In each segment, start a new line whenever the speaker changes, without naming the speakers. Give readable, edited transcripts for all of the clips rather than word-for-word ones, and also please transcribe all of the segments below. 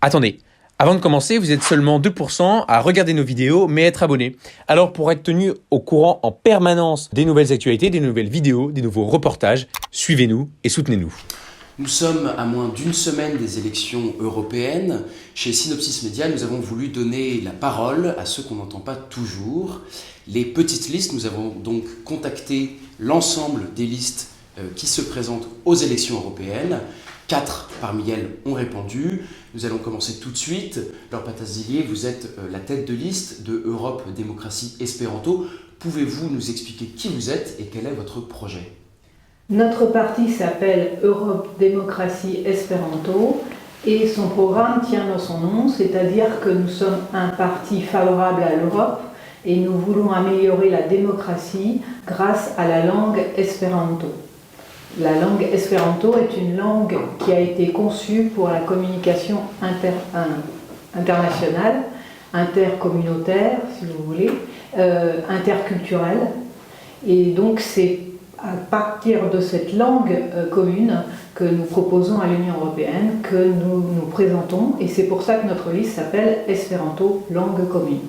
Attendez, avant de commencer, vous êtes seulement 2% à regarder nos vidéos, mais être abonné. Alors pour être tenu au courant en permanence des nouvelles actualités, des nouvelles vidéos, des nouveaux reportages, suivez-nous et soutenez-nous.
Nous sommes à moins d'une semaine des élections européennes. Chez Synopsis Media, nous avons voulu donner la parole à ceux qu'on n'entend pas toujours. Les petites listes, nous avons donc contacté l'ensemble des listes qui se présentent aux élections européennes. 4 parmi elles ont répondu. Nous allons commencer tout de suite. Laure Patazilier, vous êtes la tête de liste de Europe Démocratie Espéranto. Pouvez-vous nous expliquer qui vous êtes et quel est votre projet ?
Notre parti s'appelle Europe Démocratie Espéranto et son programme tient dans son nom, c'est-à-dire que nous sommes un parti favorable à l'Europe et nous voulons améliorer la démocratie grâce à la langue espéranto. La langue espéranto est une langue qui a été conçue pour la communication internationale, intercommunautaire, si vous voulez, interculturelle. Et donc c'est à partir de cette langue commune que nous proposons à l'Union européenne, que nous nous présentons. Et c'est pour ça que notre liste s'appelle Espéranto, langue commune.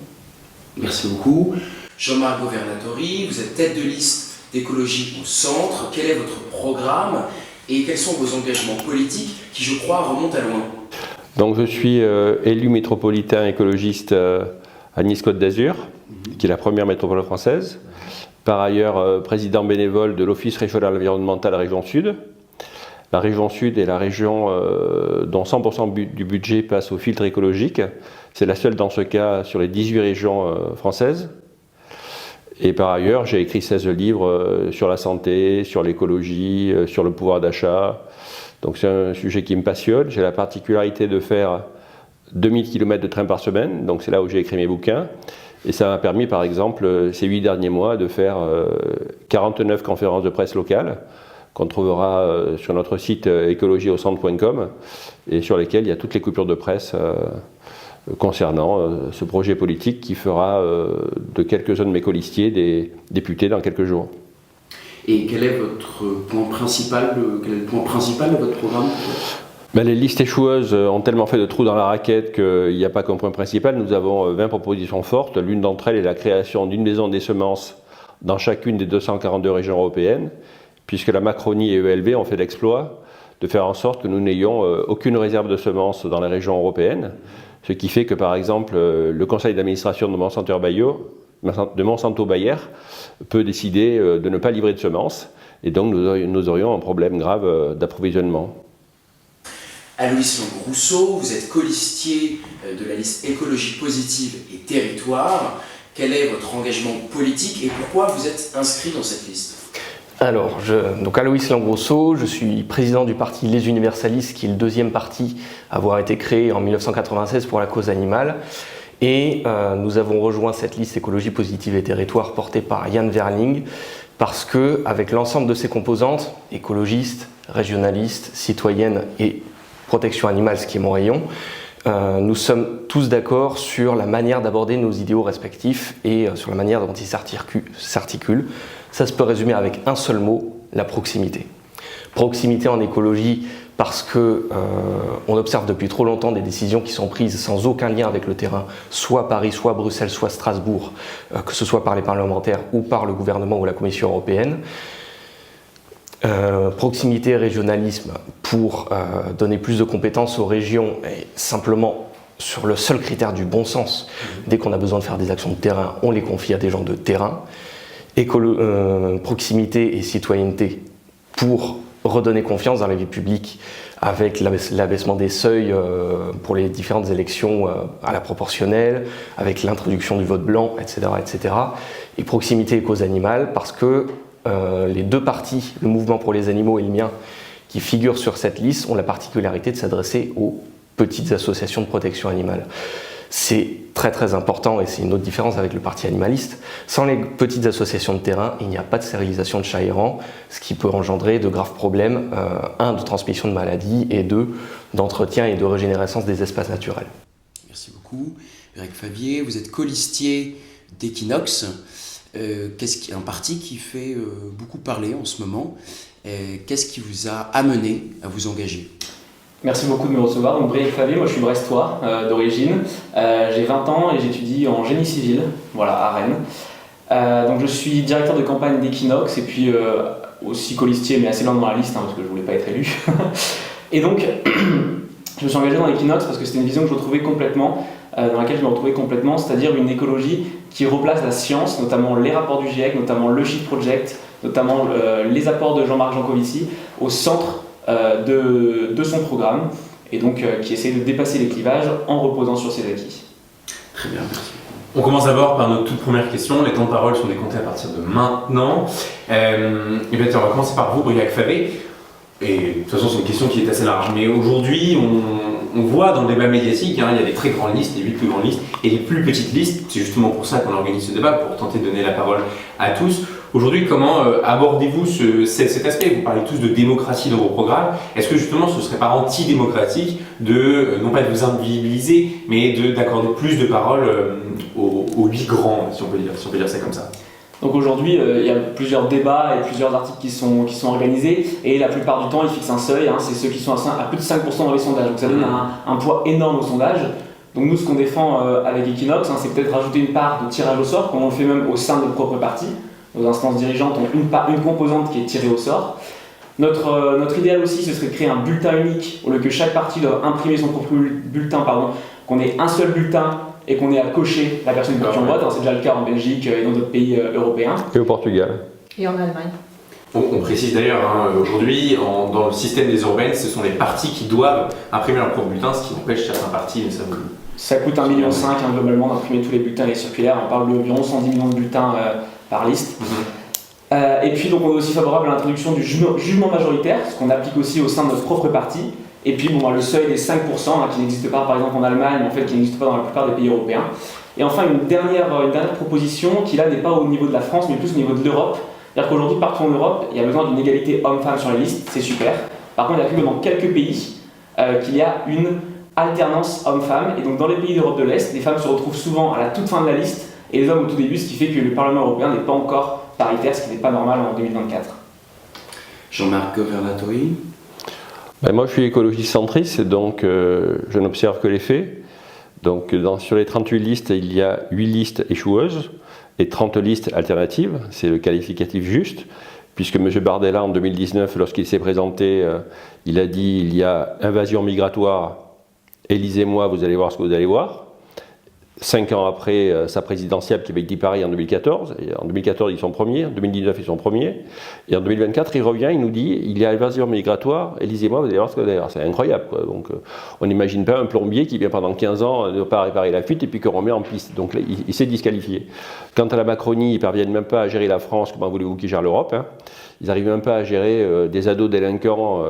Merci beaucoup. Jean-Marc Governatori, vous êtes tête de liste d'écologie au centre. Quel est votre programme et quels sont vos engagements politiques qui, je crois, remontent à loin ?
Donc je suis élu métropolitain écologiste à Nice-Côte d'Azur, qui est la première métropole française. Par ailleurs, président bénévole de l'Office régional environnemental Région Sud. La Région Sud est la région dont 100% du budget passe au filtre écologique. C'est la seule dans ce cas sur les 18 régions françaises. Et par ailleurs, j'ai écrit 16 livres sur la santé, sur l'écologie, sur le pouvoir d'achat. Donc c'est un sujet qui me passionne. J'ai la particularité de faire 2000 km de train par semaine, donc c'est là où j'ai écrit mes bouquins. Et ça m'a permis, par exemple, ces 8 derniers mois, de faire 49 conférences de presse locales, qu'on trouvera sur notre site écologieaucentre.com, et sur lesquelles il y a toutes les coupures de presse concernant ce projet politique qui fera de quelques-uns de mes colistiers des députés dans quelques jours.
Et quel est votre point principal, quel est le point principal de votre programme ?
Les listes échoueuses ont tellement fait de trous dans la raquette qu'il n'y a pas qu'un point principal. Nous avons 20 propositions fortes. L'une d'entre elles est la création d'une maison des semences dans chacune des 242 régions européennes, puisque la Macronie et ELV ont fait l'exploit de faire en sorte que nous n'ayons aucune réserve de semences dans les régions européennes, ce qui fait que, par exemple, le conseil d'administration de Monsanto Bayer peut décider de ne pas livrer de semences, et donc nous aurions un problème grave d'approvisionnement.
Aloïs Langrousseau, vous êtes colistier de la liste Écologie positive et territoire. Quel est votre engagement politique et pourquoi vous êtes inscrit dans cette liste ?
Alors, donc Aloïs Langrousseau, je suis président du parti Les Universalistes, qui est le deuxième parti à avoir été créé en 1996 pour la cause animale. Et nous avons rejoint cette liste Écologie positive et territoire portée par Yann Verling, parce que, avec l'ensemble de ses composantes, écologistes, régionalistes, citoyennes et protection animale, ce qui est mon rayon, nous sommes tous d'accord sur la manière d'aborder nos idéaux respectifs et sur la manière dont ils s'articulent. Ça se peut résumer avec un seul mot, la proximité. Proximité en écologie parce que on observe depuis trop longtemps des décisions qui sont prises sans aucun lien avec le terrain, soit Paris, soit Bruxelles, soit Strasbourg, que ce soit par les parlementaires ou par le gouvernement ou la Commission européenne. Proximité et régionalisme pour donner plus de compétences aux régions et simplement sur le seul critère du bon sens. Dès qu'on a besoin de faire des actions de terrain, on les confie à des gens de terrain. Proximité et citoyenneté pour redonner confiance dans la vie publique avec l'abaissement des seuils pour les différentes élections à la proportionnelle, avec l'introduction du vote blanc, etc., etc. Et proximité et cause animale parce que les deux partis, le mouvement pour les animaux et le mien, qui figurent sur cette liste, ont la particularité de s'adresser aux petites associations de protection animale. C'est très très important et c'est une autre différence avec le parti animaliste. Sans les petites associations de terrain, il n'y a pas de stérilisation de chats errants, ce qui peut engendrer de graves problèmes, de transmission de maladies et d'entretien et de régénérescence des espaces naturels.
Merci beaucoup. Eric Favier, vous êtes colistier d'Equinox. Un parti qui fait beaucoup parler en ce moment. Qu'est-ce qui vous a amené à vous engager ?
Merci beaucoup de me recevoir. Donc Briac Favé, moi je suis brestois d'origine. J'ai 20 ans et j'étudie en génie civil, voilà, à Rennes. Donc je suis directeur de campagne d'Equinox et puis aussi colistier, mais assez loin dans la liste parce que je voulais pas être élu. Et donc je me suis engagé dans Equinox parce que c'était une vision que je retrouvais complètement, dans laquelle je me retrouvais complètement, c'est-à-dire une écologie qui replace la science, notamment les rapports du GIEC, notamment le Shift Project, notamment les apports de Jean-Marc Jancovici, au centre de son programme, et donc qui essaie de dépasser les clivages en reposant sur ses acquis.
Très bien, merci.
On commence d'abord par notre toute première question. Les temps de parole sont décomptés à partir de maintenant. Et bien, on va commencer par vous, Briac Favé. Et de toute façon, c'est une question qui est assez large. Mais aujourd'hui, on voit dans le débat médiatique, il y a des très grandes listes, les 8 plus grandes listes, et les plus petites listes. C'est justement pour ça qu'on organise ce débat, pour tenter de donner la parole à tous. Aujourd'hui, comment abordez-vous cet aspect? Vous parlez tous de démocratie dans vos programmes. Est-ce que justement ce ne serait pas antidémocratique de, non pas de vous invisibiliser, mais d'accorder plus de parole aux 8 grands, si on peut dire ça comme ça?
Donc aujourd'hui, il y a plusieurs débats et plusieurs articles qui sont organisés, et la plupart du temps, ils fixent un seuil, c'est ceux qui sont à plus de 5% dans les sondages, donc ça donne un poids énorme au sondage. Donc nous, ce qu'on défend avec Equinox, c'est peut-être rajouter une part de tirage au sort, comme on le fait même au sein de notre propre parti. Nos instances dirigeantes ont une composante qui est tirée au sort. Notre idéal aussi, ce serait de créer un bulletin unique, au lieu que chaque parti doit imprimer son propre bulletin, qu'on ait un seul bulletin et qu'on ait à cocher la personne pour qui on vote. C'est déjà le cas en Belgique et dans d'autres pays européens.
Et au Portugal.
Et en Allemagne.
On précise d'ailleurs, aujourd'hui, dans le système des urbaines, ce sont les partis qui doivent imprimer leur propre bulletin, ce qui empêche certains partis, mais
ça coûte 1,5 million globalement d'imprimer tous les bulletins et les circulaires. On parle d'environ 110 millions de bulletins par liste. Et puis donc on est aussi favorable à l'introduction du jugement majoritaire, ce qu'on applique aussi au sein de notre propre parti. Et puis le seuil des 5%, qui n'existe pas par exemple en Allemagne, mais en fait qui n'existe pas dans la plupart des pays européens. Et enfin une dernière proposition qui là n'est pas au niveau de la France, mais plus au niveau de l'Europe. C'est-à-dire qu'aujourd'hui partout en Europe, il y a besoin d'une égalité homme-femme sur les listes, c'est super. Par contre, il n'y a que dans quelques pays qu'il y a une alternance homme-femme. Et donc dans les pays d'Europe de l'Est, les femmes se retrouvent souvent à la toute fin de la liste et les hommes au tout début, ce qui fait que le Parlement européen n'est pas encore paritaire, ce qui n'est pas normal en 2024.
Jean-Marc Governatori.
Moi je suis écologiste centriste, donc je n'observe que les faits. Donc sur les 38 listes, il y a 8 listes échoueuses et 30 listes alternatives, c'est le qualificatif juste, puisque M. Bardella en 2019, lorsqu'il s'est présenté, il a dit il y a invasion migratoire, élisez-moi, vous allez voir ce que vous allez voir. 5 ans après sa présidentielle qui avait dit pareil en 2014, et en 2014 ils sont premiers, en 2019 ils sont premiers, et en 2024 il revient, il nous dit il y a invasion migratoire, élisez-moi, vous allez voir ce que vous allez voir. C'est incroyable, quoi. Donc on n'imagine pas un plombier qui vient pendant 15 ans ne pas réparer la fuite et puis qu'on remet en piste. Donc là, il s'est disqualifié. Quant à la Macronie, ils ne parviennent même pas à gérer la France, comment voulez-vous qu'ils gèrent l'Europe, Ils n'arrivent même pas à gérer des ados délinquants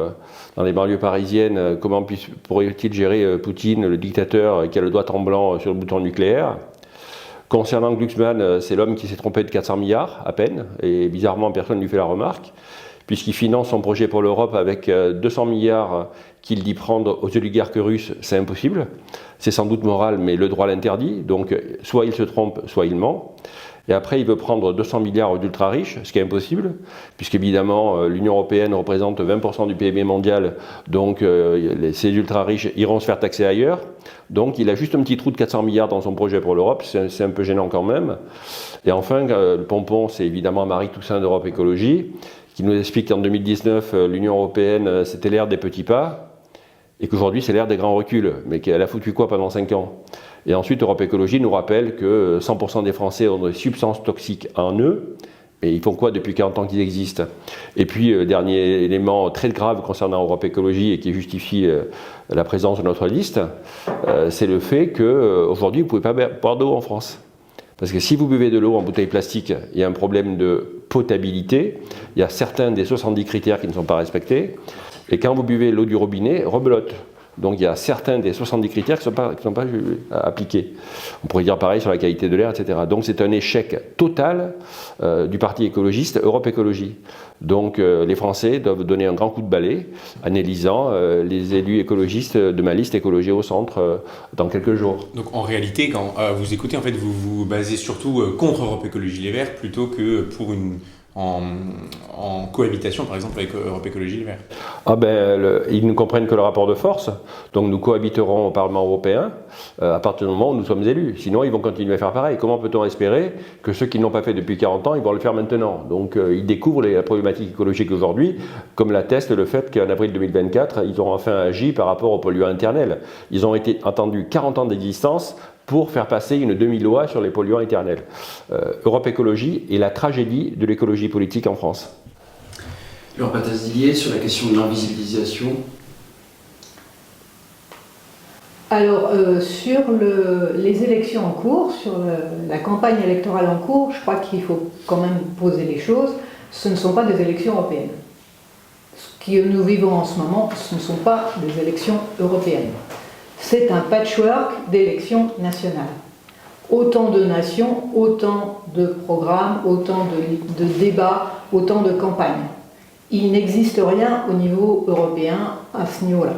dans les banlieues parisiennes. Comment pourrait-il gérer Poutine, le dictateur qui a le doigt tremblant sur le bouton nucléaire? Concernant Glucksmann, c'est l'homme qui s'est trompé de 400 milliards à peine, et bizarrement personne ne lui fait la remarque, puisqu'il finance son projet pour l'Europe avec 200 milliards qu'il dit prendre aux oligarques russes, c'est impossible. C'est sans doute moral, mais le droit l'interdit, donc soit il se trompe, soit il ment. Et après, il veut prendre 200 milliards d'ultra riches, ce qui est impossible, puisqu'évidemment, l'Union européenne représente 20% du PIB mondial, donc ces ultra riches iront se faire taxer ailleurs. Donc il a juste un petit trou de 400 milliards dans son projet pour l'Europe, c'est un peu gênant quand même. Et enfin, le pompon, c'est évidemment Marie Toussaint d'Europe Écologie, qui nous explique qu'en 2019, l'Union européenne, c'était l'ère des petits pas, et qu'aujourd'hui, c'est l'ère des grands reculs, mais qu'elle a foutu quoi pendant 5 ans? Et ensuite, Europe Écologie nous rappelle que 100% des Français ont des substances toxiques en eux, et ils font quoi depuis 40 ans qu'ils existent? Et puis, dernier élément très grave concernant Europe Écologie et qui justifie la présence de notre liste, c'est le fait qu'aujourd'hui, vous ne pouvez pas boire d'eau en France. Parce que si vous buvez de l'eau en bouteille plastique, il y a un problème de potabilité, il y a certains des 70 critères qui ne sont pas respectés, et quand vous buvez l'eau du robinet, rebelote. Donc il y a certains des 70 critères qui ne sont pas appliqués. On pourrait dire pareil sur la qualité de l'air, etc. Donc c'est un échec total du parti écologiste Europe Écologie. Donc les Français doivent donner un grand coup de balai en élisant les élus écologistes de ma liste Écologie au centre dans quelques jours.
Donc en réalité, quand vous écoutez, en fait, vous vous basez surtout contre Europe Écologie Les Verts plutôt que pour une en cohabitation, par exemple, avec Europe Écologie Les Verts?
Ils ne comprennent que le rapport de force, donc nous cohabiterons au Parlement européen à partir du moment où nous sommes élus. Sinon, ils vont continuer à faire pareil. Comment peut-on espérer que ceux qui ne l'ont pas fait depuis 40 ans, ils vont le faire maintenant? Donc ils découvrent la problématique écologique aujourd'hui, comme l'atteste le fait qu'en avril 2024, ils ont enfin agi par rapport aux polluants éternels. Ils ont été entendus 40 ans d'existence pour faire passer une demi-loi sur les polluants éternels. Europe Écologie est la tragédie de l'écologie politique en France.
Laure Patazillier, sur la question de l'invisibilisation.
Alors, sur les élections en cours, sur la campagne électorale en cours, je crois qu'il faut quand même poser les choses. Ce ne sont pas des élections européennes. Ce que nous vivons en ce moment, ce ne sont pas des élections européennes. C'est un patchwork d'élections nationales. Autant de nations, autant de programmes, autant de débats, autant de campagnes. Il n'existe rien au niveau européen à ce niveau-là.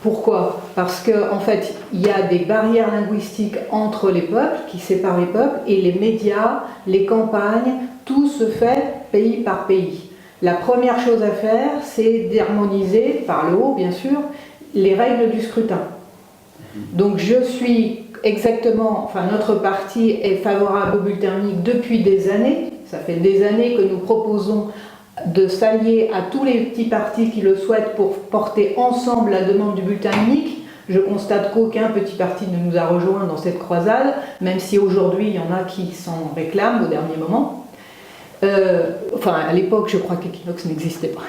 Pourquoi? Parce qu'en fait, il y a des barrières linguistiques entre les peuples, qui séparent les peuples, et les médias, les campagnes, tout se fait pays par pays. La première chose à faire, c'est d'harmoniser, par le haut bien sûr, les règles du scrutin. Donc je suis notre parti est favorable au bulletin unique depuis des années. Ça fait des années que nous proposons de s'allier à tous les petits partis qui le souhaitent pour porter ensemble la demande du bulletin unique. Je constate qu'aucun petit parti ne nous a rejoints dans cette croisade, même si aujourd'hui il y en a qui s'en réclament au dernier moment. À l'époque, je crois qu'Equinox n'existait pas.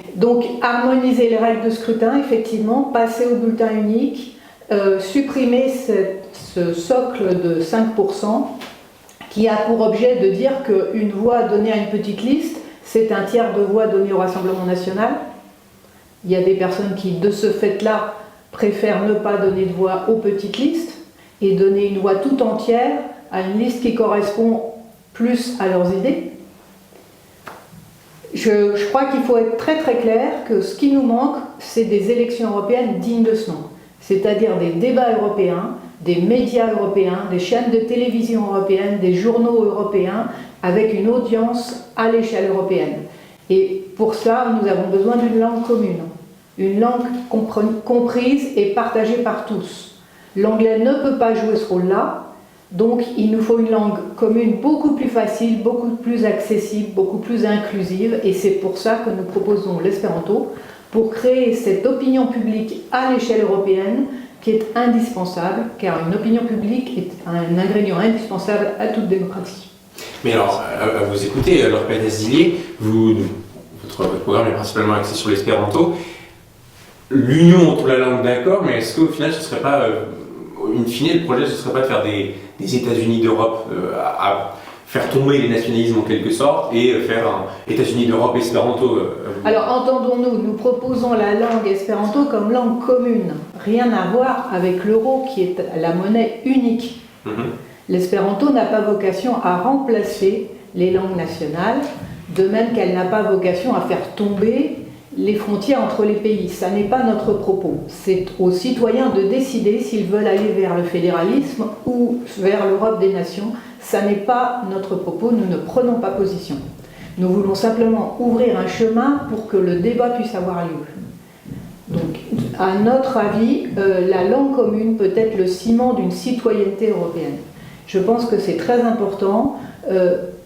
Donc harmoniser les règles de scrutin, effectivement, passer au bulletin unique, supprimer ce socle de 5%, qui a pour objet de dire qu'une voix donnée à une petite liste, c'est un tiers de voix donnée au Rassemblement national. Il y a des personnes qui, de ce fait-là, préfèrent ne pas donner de voix aux petites listes et donner une voix tout entière à une liste qui correspond plus à leurs idées. Je crois qu'il faut être très très clair que ce qui nous manque, c'est des élections européennes dignes de ce nom. C'est-à-dire des débats européens, des médias européens, des chaînes de télévision européennes, des journaux européens, avec une audience à l'échelle européenne. Et pour ça, nous avons besoin d'une langue commune, une langue comprise et partagée par tous. L'anglais ne peut pas jouer ce rôle-là, donc il nous faut une langue commune beaucoup plus facile, beaucoup plus accessible, beaucoup plus inclusive, et c'est pour ça que nous proposons l'espéranto, pour créer cette opinion publique à l'échelle européenne qui est indispensable, car une opinion publique est un ingrédient indispensable à toute démocratie.
Mais alors, à vous écouter, Laure Patazillier, votre programme est principalement axé sur l'espéranto. L'union entre la langue, d'accord, mais est-ce qu'au final, ce ne serait pas, in fine, le projet, ce ne serait pas de faire des États-Unis d'Europe, à faire tomber les nationalismes en quelque sorte, et faire un États-Unis d'Europe espéranto?
Alors, entendons-nous, nous proposons la langue espéranto comme langue commune. Rien à voir avec l'euro qui est la monnaie unique. L'espéranto n'a pas vocation à remplacer les langues nationales, de même qu'elle n'a pas vocation à faire tomber les frontières entre les pays. Ça n'est pas notre propos. C'est aux citoyens de décider s'ils veulent aller vers le fédéralisme ou vers l'Europe des nations. Ça n'est pas notre propos, nous ne prenons pas position. Nous voulons simplement ouvrir un chemin pour que le débat puisse avoir lieu. Donc, à notre avis, la langue commune peut être le ciment d'une citoyenneté européenne. Je pense que c'est très important.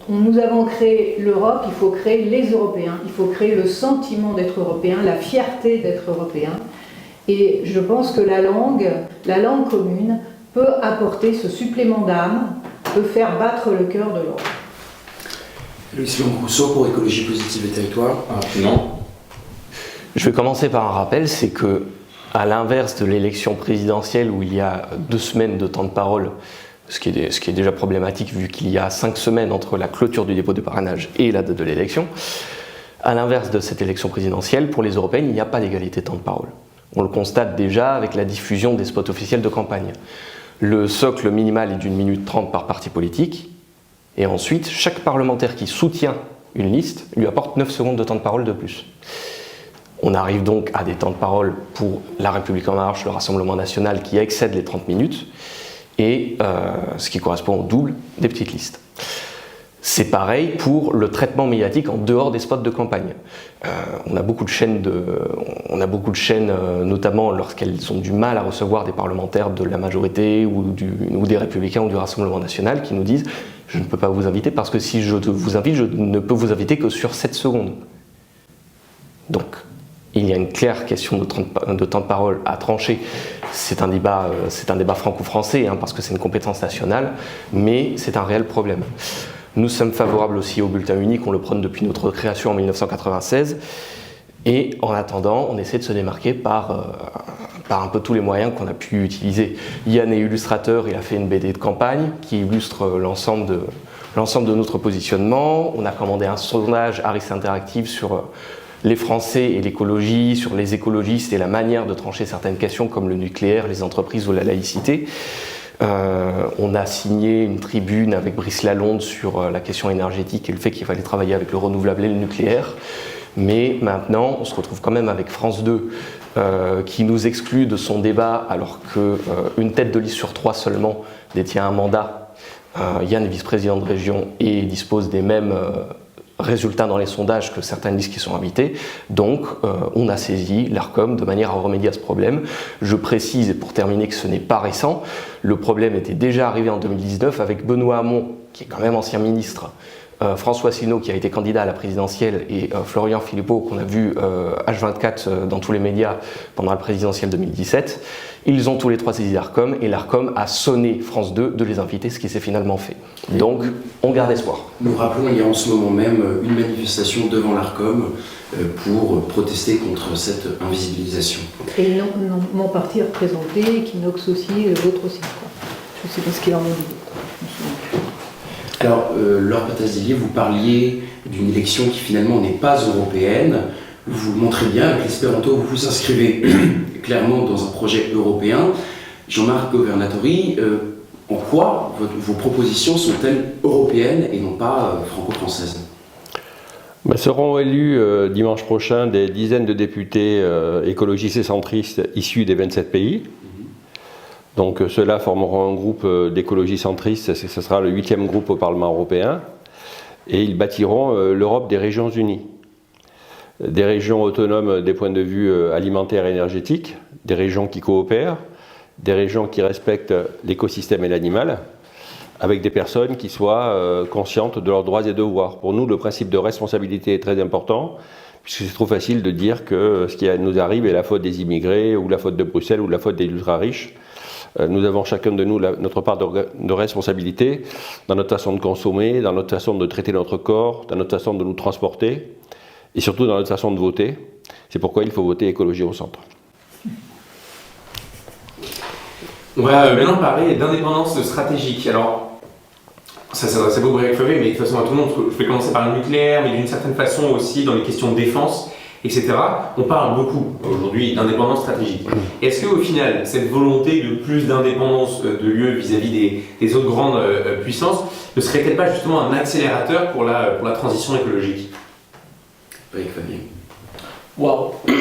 Nous avons créé l'Europe, il faut créer les Européens, il faut créer le sentiment d'être européen, la fierté d'être européen. Et je pense que la langue commune peut apporter ce supplément d'âme, peut faire battre le cœur de l'Europe.
Louis Rousseau pour Écologie Positive et Territoire.
Non.
Je vais commencer par un rappel, c'est que, à l'inverse de l'élection présidentielle où il y a 2 semaines de temps de parole, ce qui est déjà problématique vu qu'il y a 5 semaines entre la clôture du dépôt de parrainage et la date de l'élection, à l'inverse de cette élection présidentielle, pour les européennes, il n'y a pas d'égalité de temps de parole. On le constate déjà avec la diffusion des spots officiels de campagne. Le socle minimal est d'1 minute 30 par parti politique, et ensuite, chaque parlementaire qui soutient une liste lui apporte 9 secondes de temps de parole de plus. On arrive donc à des temps de parole pour La République En Marche, le Rassemblement National qui excèdent les 30 minutes, et ce qui correspond au double des petites listes. C'est pareil pour le traitement médiatique en dehors des spots de campagne. On a beaucoup de chaînes, notamment lorsqu'elles ont du mal à recevoir des parlementaires de la majorité ou des Républicains ou du Rassemblement national, qui nous disent « je ne peux pas vous inviter parce que si je vous invite, je ne peux vous inviter que sur 7 secondes ». Donc, il y a une claire question de temps de parole à trancher. C'est un débat franco-français, hein, parce que c'est une compétence nationale, mais c'est un réel problème. Nous sommes favorables aussi au bulletin unique, on le prône depuis notre création en 1996, et en attendant, on essaie de se démarquer par un peu tous les moyens qu'on a pu utiliser. Yann est illustrateur, il a fait une BD de campagne qui illustre l'ensemble de notre positionnement. On a commandé un sondage Harris Interactive sur les Français et l'écologie, sur les écologistes et la manière de trancher certaines questions comme le nucléaire, les entreprises ou la laïcité. On a signé une tribune avec Brice Lalonde sur la question énergétique et le fait qu'il fallait travailler avec le renouvelable et le nucléaire. Mais maintenant, on se retrouve quand même avec France 2 qui nous exclut de son débat alors qu'une tête de liste sur 3 seulement détient un mandat. Yann est vice-président de région et dispose des mêmes résultats dans les sondages que certaines listes qui sont invitées. Donc, on a saisi l'Arcom de manière à remédier à ce problème. Je précise, et pour terminer, que ce n'est pas récent. Le problème était déjà arrivé en 2019 avec Benoît Hamon, qui est quand même ancien ministre, François Asselineau, qui a été candidat à la présidentielle, et Florian Philippot, qu'on a vu H24 dans tous les médias pendant la présidentielle 2017. Ils ont tous les 3 saisi l'Arcom, et l'Arcom a sonné France 2 de les inviter, ce qui s'est finalement fait. Donc, on garde espoir.
Nous rappelons, il y a en ce moment même une manifestation devant l'Arcom pour protester contre cette invisibilisation.
Et mon parti représenté, Equinox aussi, et l'autre aussi. Je ne sais pas ce qu'il en est dit.
Alors, Laure Patazdilier, vous parliez d'une élection qui finalement n'est pas européenne. Vous le montrez bien, avec l'espéranto, vous vous inscrivez clairement dans un projet européen. Jean-Marc Governatori, en quoi vos propositions sont-elles européennes et non pas franco-françaises ?
Seront élus dimanche prochain des dizaines de députés écologistes et centristes issus des 27 pays. Donc ceux-là formeront un groupe d'écologie centristes, ce sera le 8e groupe au Parlement européen, et ils bâtiront l'Europe des régions unies. Des régions autonomes des points de vue alimentaires et énergétiques, des régions qui coopèrent, des régions qui respectent l'écosystème et l'animal, avec des personnes qui soient conscientes de leurs droits et devoirs. Pour nous, le principe de responsabilité est très important, puisque c'est trop facile de dire que ce qui nous arrive est la faute des immigrés, ou la faute de Bruxelles, ou la faute des ultra-riches. Nous avons chacun de nous notre part de responsabilité dans notre façon de consommer, dans notre façon de traiter notre corps, dans notre façon de nous transporter, et surtout dans notre façon de voter. C'est pourquoi il faut voter écologie au centre.
On va maintenant parler d'indépendance stratégique. Alors, c'est beau bricoler, mais de toute façon, à tout le monde, je vais commencer par le nucléaire, mais d'une certaine façon aussi dans les questions de défense, etc. On parle beaucoup aujourd'hui d'indépendance stratégique. Est-ce qu'au final, cette volonté de plus d'indépendance de l'UE vis-à-vis des autres grandes puissances ne serait-elle pas justement un accélérateur pour la transition écologique ?
Oui, Fabien.
Waouh. Tu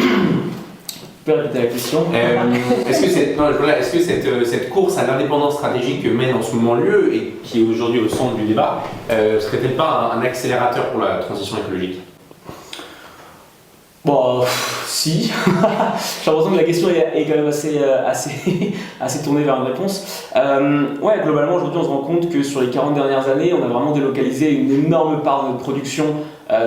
peux répéter la question ?
Est-ce que cette course à l'indépendance stratégique que mène en ce moment l'UE et qui est aujourd'hui au centre du débat, serait-elle pas un accélérateur pour la transition écologique ?
Bon, si. J'ai l'impression que la question est quand même assez tournée vers une réponse. Ouais, globalement, aujourd'hui, on se rend compte que sur les 40 dernières années, on a vraiment délocalisé une énorme part de notre production,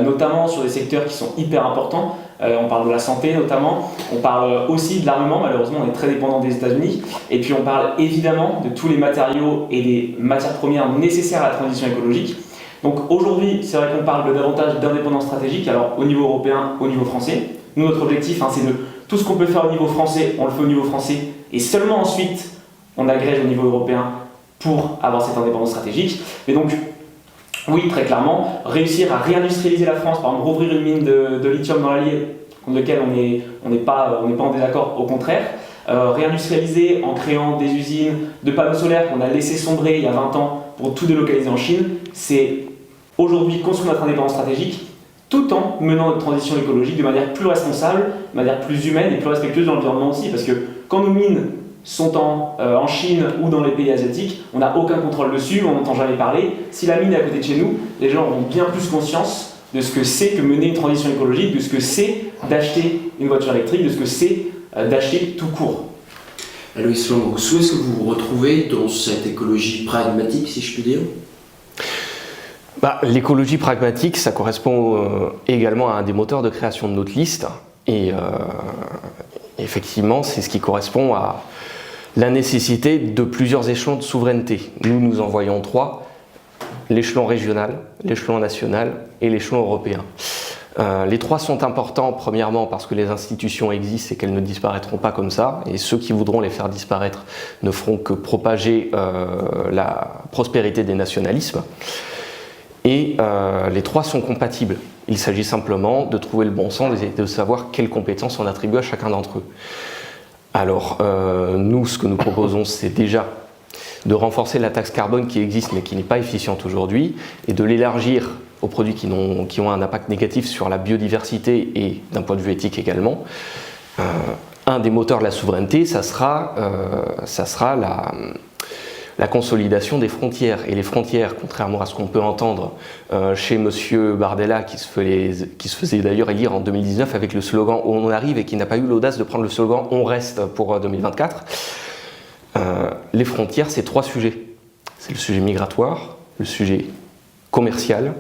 notamment sur des secteurs qui sont hyper importants. On parle de la santé notamment, on parle aussi de l'armement, malheureusement on est très dépendant des États-Unis, et puis on parle évidemment de tous les matériaux et des matières premières nécessaires à la transition écologique. Donc aujourd'hui, c'est vrai qu'on parle de davantage d'indépendance stratégique, alors au niveau européen, au niveau français. Nous, notre objectif, c'est de tout ce qu'on peut faire au niveau français, on le fait au niveau français, et seulement ensuite, on agrège au niveau européen pour avoir cette indépendance stratégique. Mais donc, oui, très clairement, réussir à réindustrialiser la France, par exemple, rouvrir une mine de lithium dans l'Allier, contre lequel on n'est pas en désaccord, au contraire. Réindustrialiser en créant des usines de panneaux solaires qu'on a laissé sombrer il y a 20 ans pour tout délocaliser en Chine, c'est aujourd'hui construire notre indépendance stratégique tout en menant notre transition écologique de manière plus responsable, de manière plus humaine et plus respectueuse de l'environnement aussi. Parce que quand nos mines sont en Chine ou dans les pays asiatiques, on n'a aucun contrôle dessus, on n'entend jamais parler. Si la mine est à côté de chez nous, les gens auront bien plus conscience de ce que c'est que mener une transition écologique, de ce que c'est d'acheter une voiture électrique, de ce que c'est d'acheter tout court.
Aloïs Langrousseau, est-ce que vous vous retrouvez dans cette écologie pragmatique, si je puis dire ?
L'écologie pragmatique, ça correspond également à un des moteurs de création de notre liste. Et effectivement, c'est ce qui correspond à la nécessité de plusieurs échelons de souveraineté. Nous en voyons 3, l'échelon régional, l'échelon national et l'échelon européen. Les 3 sont importants, premièrement parce que les institutions existent et qu'elles ne disparaîtront pas comme ça, et ceux qui voudront les faire disparaître ne feront que propager la prospérité des nationalismes. Et les 3 sont compatibles. Il s'agit simplement de trouver le bon sens et de savoir quelles compétences on attribue à chacun d'entre eux. Alors, nous, ce que nous proposons, c'est déjà de renforcer la taxe carbone qui existe mais qui n'est pas efficiente aujourd'hui, et de l'élargir aux produits qui ont un impact négatif sur la biodiversité et d'un point de vue éthique également. Un des moteurs de la souveraineté, ça sera la consolidation des frontières. Et les frontières, contrairement à ce qu'on peut entendre chez M. Bardella, qui se faisait d'ailleurs élire en 2019 avec le slogan « On arrive » et qui n'a pas eu l'audace de prendre le slogan « On reste » pour 2024, les frontières, c'est 3 sujets. C'est le sujet migratoire, le sujet commercial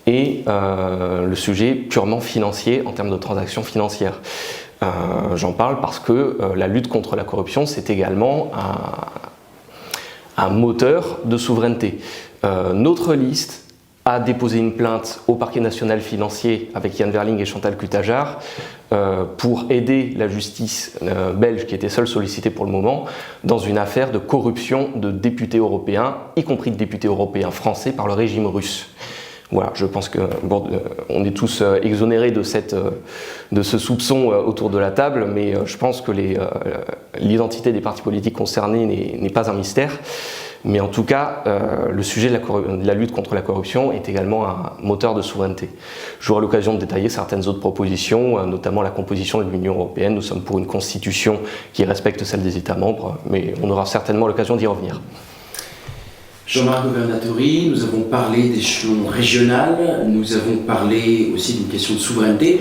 et le sujet purement financier en termes de transactions financières. J'en parle parce que la lutte contre la corruption, c'est également un moteur de souveraineté. Notre liste a déposé une plainte au parquet national financier avec Yann Verling et Chantal Cutajar pour aider la justice belge, qui était seule sollicitée pour le moment, dans une affaire de corruption de députés européens, y compris de députés européens français, par le régime russe. Voilà, je pense qu'on est tous exonérés de ce soupçon autour de la table, mais je pense que l'identité des partis politiques concernés n'est pas un mystère. Mais en tout cas, le sujet de la lutte contre la corruption est également un moteur de souveraineté. J'aurai l'occasion de détailler certaines autres propositions, notamment la composition de l'Union européenne. Nous sommes pour une constitution qui respecte celle des États membres, mais on aura certainement l'occasion d'y revenir.
Jean-Marc Governatori, nous avons parlé d'échelon régional, nous avons parlé aussi d'une question de souveraineté.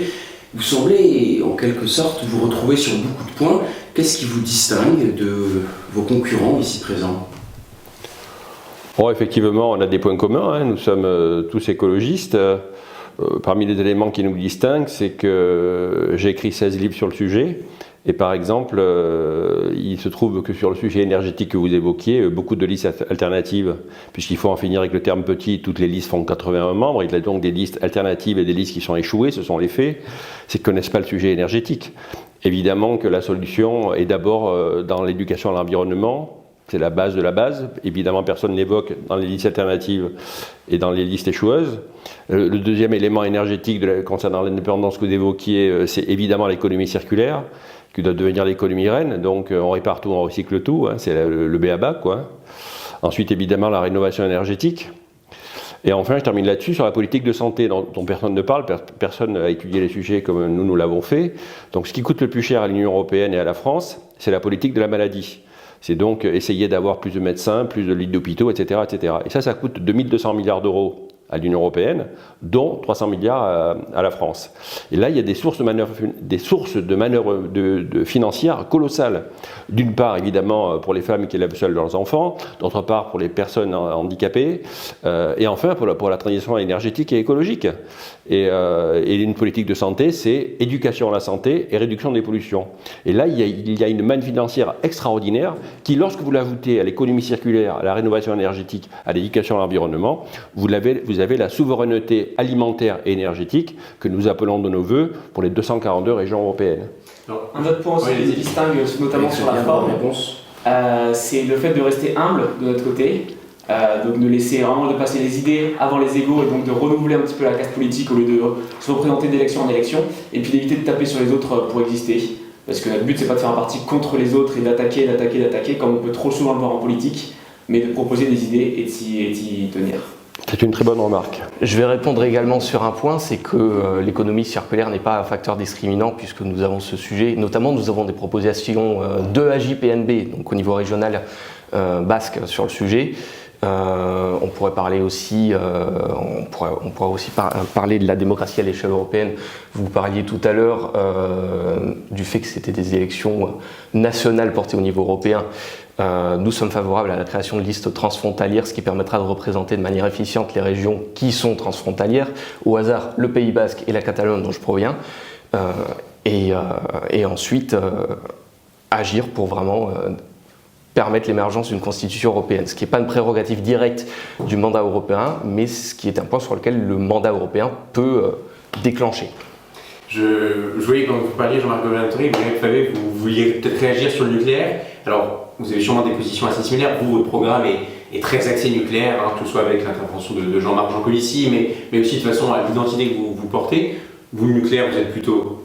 Vous semblez, en quelque sorte, vous retrouver sur beaucoup de points. Qu'est-ce qui vous distingue de vos concurrents ici présents ?
Bon, effectivement, on a des points communs, hein. Nous sommes tous écologistes. Parmi les éléments qui nous distinguent, c'est que j'ai écrit 16 livres sur le sujet. Et par exemple, il se trouve que sur le sujet énergétique que vous évoquiez, beaucoup de listes alternatives, puisqu'il faut en finir avec le terme petit, toutes les listes font 81 membres, il y a donc des listes alternatives et des listes qui sont échouées, ce sont les faits, c'est qu'ils ne connaissent pas le sujet énergétique. Évidemment que la solution est d'abord dans l'éducation à l'environnement, c'est la base de la base. Évidemment, personne n'évoque dans les listes alternatives et dans les listes échoueuses. Le deuxième élément énergétique concernant l'indépendance que vous évoquiez, c'est évidemment l'économie circulaire, qui doit devenir l'économie reine. Donc on répare tout, on recycle tout, hein, c'est le b.a.-ba, quoi. Ensuite, évidemment, la rénovation énergétique. Et enfin, je termine là-dessus sur la politique de santé dont personne ne parle, personne n'a étudié les sujets comme nous l'avons fait. Donc ce qui coûte le plus cher à l'Union européenne et à la France, c'est la politique de la maladie. C'est donc essayer d'avoir plus de médecins, plus de lits d'hôpitaux, etc., etc. Et ça coûte 2200 milliards d'euros à l'Union européenne, dont 300 milliards à la France. Et là, il y a des sources de manœuvre financières colossales. D'une part, évidemment, pour les femmes qui élèvent seules leurs enfants, d'autre part, pour les personnes handicapées, et enfin, pour la transition énergétique et écologique. Et une politique de santé, c'est éducation à la santé et réduction des pollutions. Et là, il y a une manne financière extraordinaire qui, lorsque vous l'ajoutez à l'économie circulaire, à la rénovation énergétique, à l'éducation à l'environnement, vous avez la souveraineté alimentaire et énergétique que nous appelons de nos voeux pour les 242 régions européennes.
Alors, un autre point aussi qui les distingue, notamment sur la forme, c'est le fait de rester humble de notre côté, donc de laisser vraiment de passer les idées avant les égos et donc de renouveler un petit peu la caste politique au lieu de se représenter d'élection en élection, et puis d'éviter de taper sur les autres pour exister. Parce que notre but, c'est pas de faire un parti contre les autres et d'attaquer, comme on peut trop souvent le voir en politique, mais de proposer des idées et d'y tenir.
C'est une très bonne remarque.
Je vais répondre également sur un point, c'est que l'économie circulaire n'est pas un facteur discriminant puisque nous avons ce sujet. Notamment, nous avons des propositions de AJPNB, donc au niveau régional basque sur le sujet. On pourrait parler aussi, parler de la démocratie à l'échelle européenne. Vous parliez tout à l'heure du fait que c'était des élections nationales portées au niveau européen. Nous sommes favorables à la création de listes transfrontalières, ce qui permettra de représenter de manière efficiente les régions qui sont transfrontalières. Au hasard, le Pays Basque et la Catalogne dont je proviens. Et ensuite, agir pour vraiment permettre l'émergence d'une constitution européenne, ce qui n'est pas une prérogative directe du mandat européen, mais ce qui est un point sur lequel le mandat européen peut déclencher.
Je voyais quand vous parliez, Jean-Marc Gobelin-Torry, vous vouliez peut-être réagir sur le nucléaire. Alors, vous avez sûrement des positions assez similaires. Vous, votre programme est très axé nucléaire, que ce soit avec l'intervention de Jean-Marc Jancovici, mais aussi de façon à l'identité que vous portez. Vous, le nucléaire, vous êtes plutôt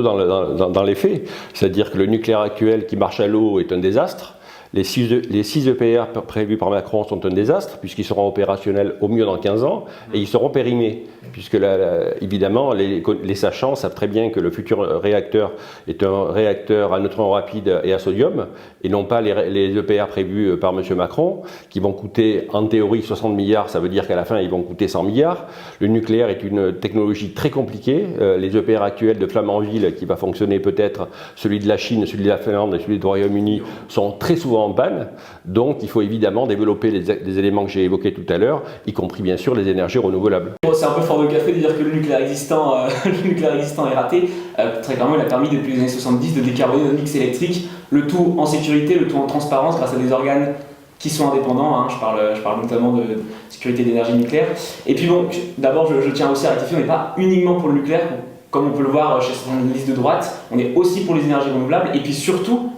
dans les faits. C'est-à-dire que le nucléaire actuel qui marche à l'eau est un désastre. Les 6 EPR prévus par Macron sont un désastre, puisqu'ils seront opérationnels au mieux dans 15 ans, et ils seront périmés. Puisque évidemment, les sachants savent très bien que le futur réacteur est un réacteur à neutrons rapides et à sodium, et non pas les EPR prévus par M. Macron, qui vont coûter en théorie 60 milliards, ça veut dire qu'à la fin ils vont coûter 100 milliards. Le nucléaire est une technologie très compliquée. Les EPR actuels de Flamanville, qui va fonctionner peut-être, celui de la Chine, celui de la Finlande et celui du Royaume-Uni, sont très souvent en panne. Donc il faut évidemment développer les éléments que j'ai évoqués tout à l'heure, y compris bien sûr les énergies renouvelables.
C'est un peu fort de café de dire que le nucléaire existant est raté. Très clairement, il a permis depuis les années 70 de décarboner notre mix électrique, le tout en sécurité, le tout en transparence grâce à des organes qui sont indépendants. Je parle notamment de sécurité d'énergie nucléaire. Et puis bon, d'abord je tiens aussi à rectifier, on n'est pas uniquement pour le nucléaire, comme on peut le voir chez certaines listes de droite, on est aussi pour les énergies renouvelables, et puis surtout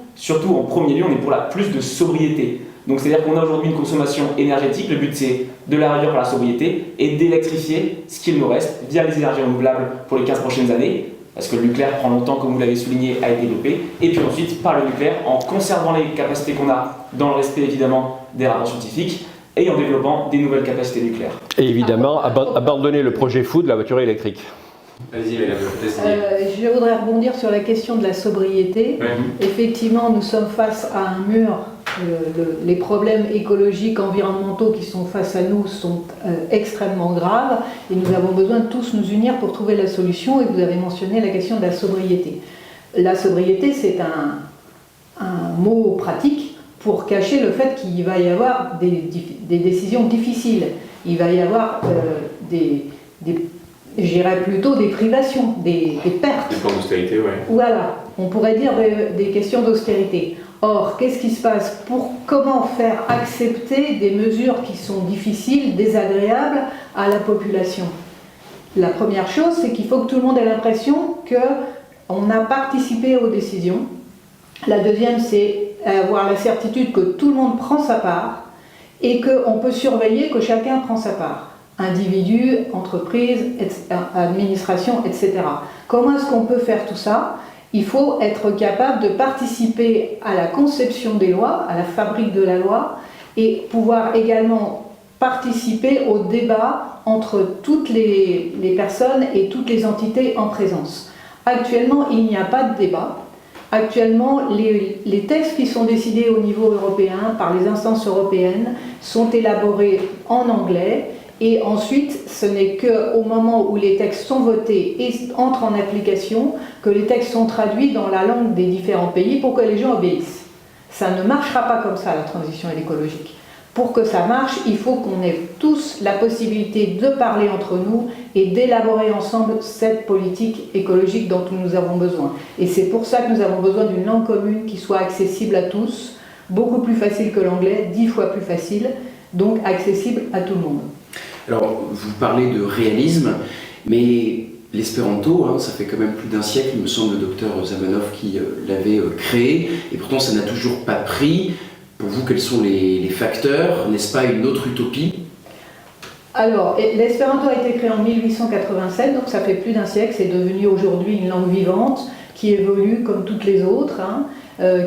en premier lieu, on est pour la plus de sobriété. Donc c'est-à-dire qu'on a aujourd'hui une consommation énergétique, le but c'est de la réduire par la sobriété et d'électrifier ce qu'il nous reste via les énergies renouvelables pour les 15 prochaines années, parce que le nucléaire prend longtemps, comme vous l'avez souligné, à être développé, et puis ensuite par le nucléaire en conservant les capacités qu'on a dans le respect évidemment des rapports scientifiques et en développant des nouvelles capacités nucléaires.
Et évidemment, abandonner le projet fou de la voiture électrique.
Vas-y,
je voudrais rebondir sur la question de la sobriété.
Ouais.
Effectivement, nous sommes face à un mur. Les problèmes écologiques, environnementaux qui sont face à nous sont extrêmement graves et nous avons besoin de tous nous unir pour trouver la solution. Et vous avez mentionné la question de la sobriété. La sobriété, c'est un mot pratique pour cacher le fait qu'il va y avoir des décisions difficiles. Il va y avoir j'irais plutôt des privations, des pertes.
Des plans d'austérité, ouais.
Voilà, on pourrait dire des questions d'austérité. Or, qu'est-ce qui se passe comment faire accepter des mesures qui sont difficiles, désagréables à la population? La première chose, c'est qu'il faut que tout le monde ait l'impression qu'on a participé aux décisions. La deuxième, c'est avoir la certitude que tout le monde prend sa part et qu'on peut surveiller que chacun prend sa part. Individus, entreprises, administration, etc. Comment est-ce qu'on peut faire tout ça? Il faut être capable de participer à la conception des lois, à la fabrique de la loi, et pouvoir également participer au débat entre toutes les personnes et toutes les entités en présence. Actuellement, il n'y a pas de débat. Actuellement, les textes qui sont décidés au niveau européen par les instances européennes sont élaborés en anglais. Et ensuite, ce n'est qu'au moment où les textes sont votés et entrent en application que les textes sont traduits dans la langue des différents pays pour que les gens obéissent. Ça ne marchera pas comme ça, la transition écologique. Pour que ça marche, il faut qu'on ait tous la possibilité de parler entre nous et d'élaborer ensemble cette politique écologique dont nous avons besoin. Et c'est pour ça que nous avons besoin d'une langue commune qui soit accessible à tous, beaucoup plus facile que l'anglais, 10 fois plus facile, donc accessible à tout le monde.
Alors, vous parlez de réalisme, mais l'espéranto, ça fait quand même plus d'un siècle, il me semble, le docteur Zamenhof qui l'avait créé, et pourtant ça n'a toujours pas pris. Pour vous, quels sont les facteurs? N'est-ce pas une autre utopie?
Alors, l'espéranto a été créé en 1887, donc ça fait plus d'un siècle, c'est devenu aujourd'hui une langue vivante qui évolue comme toutes les autres.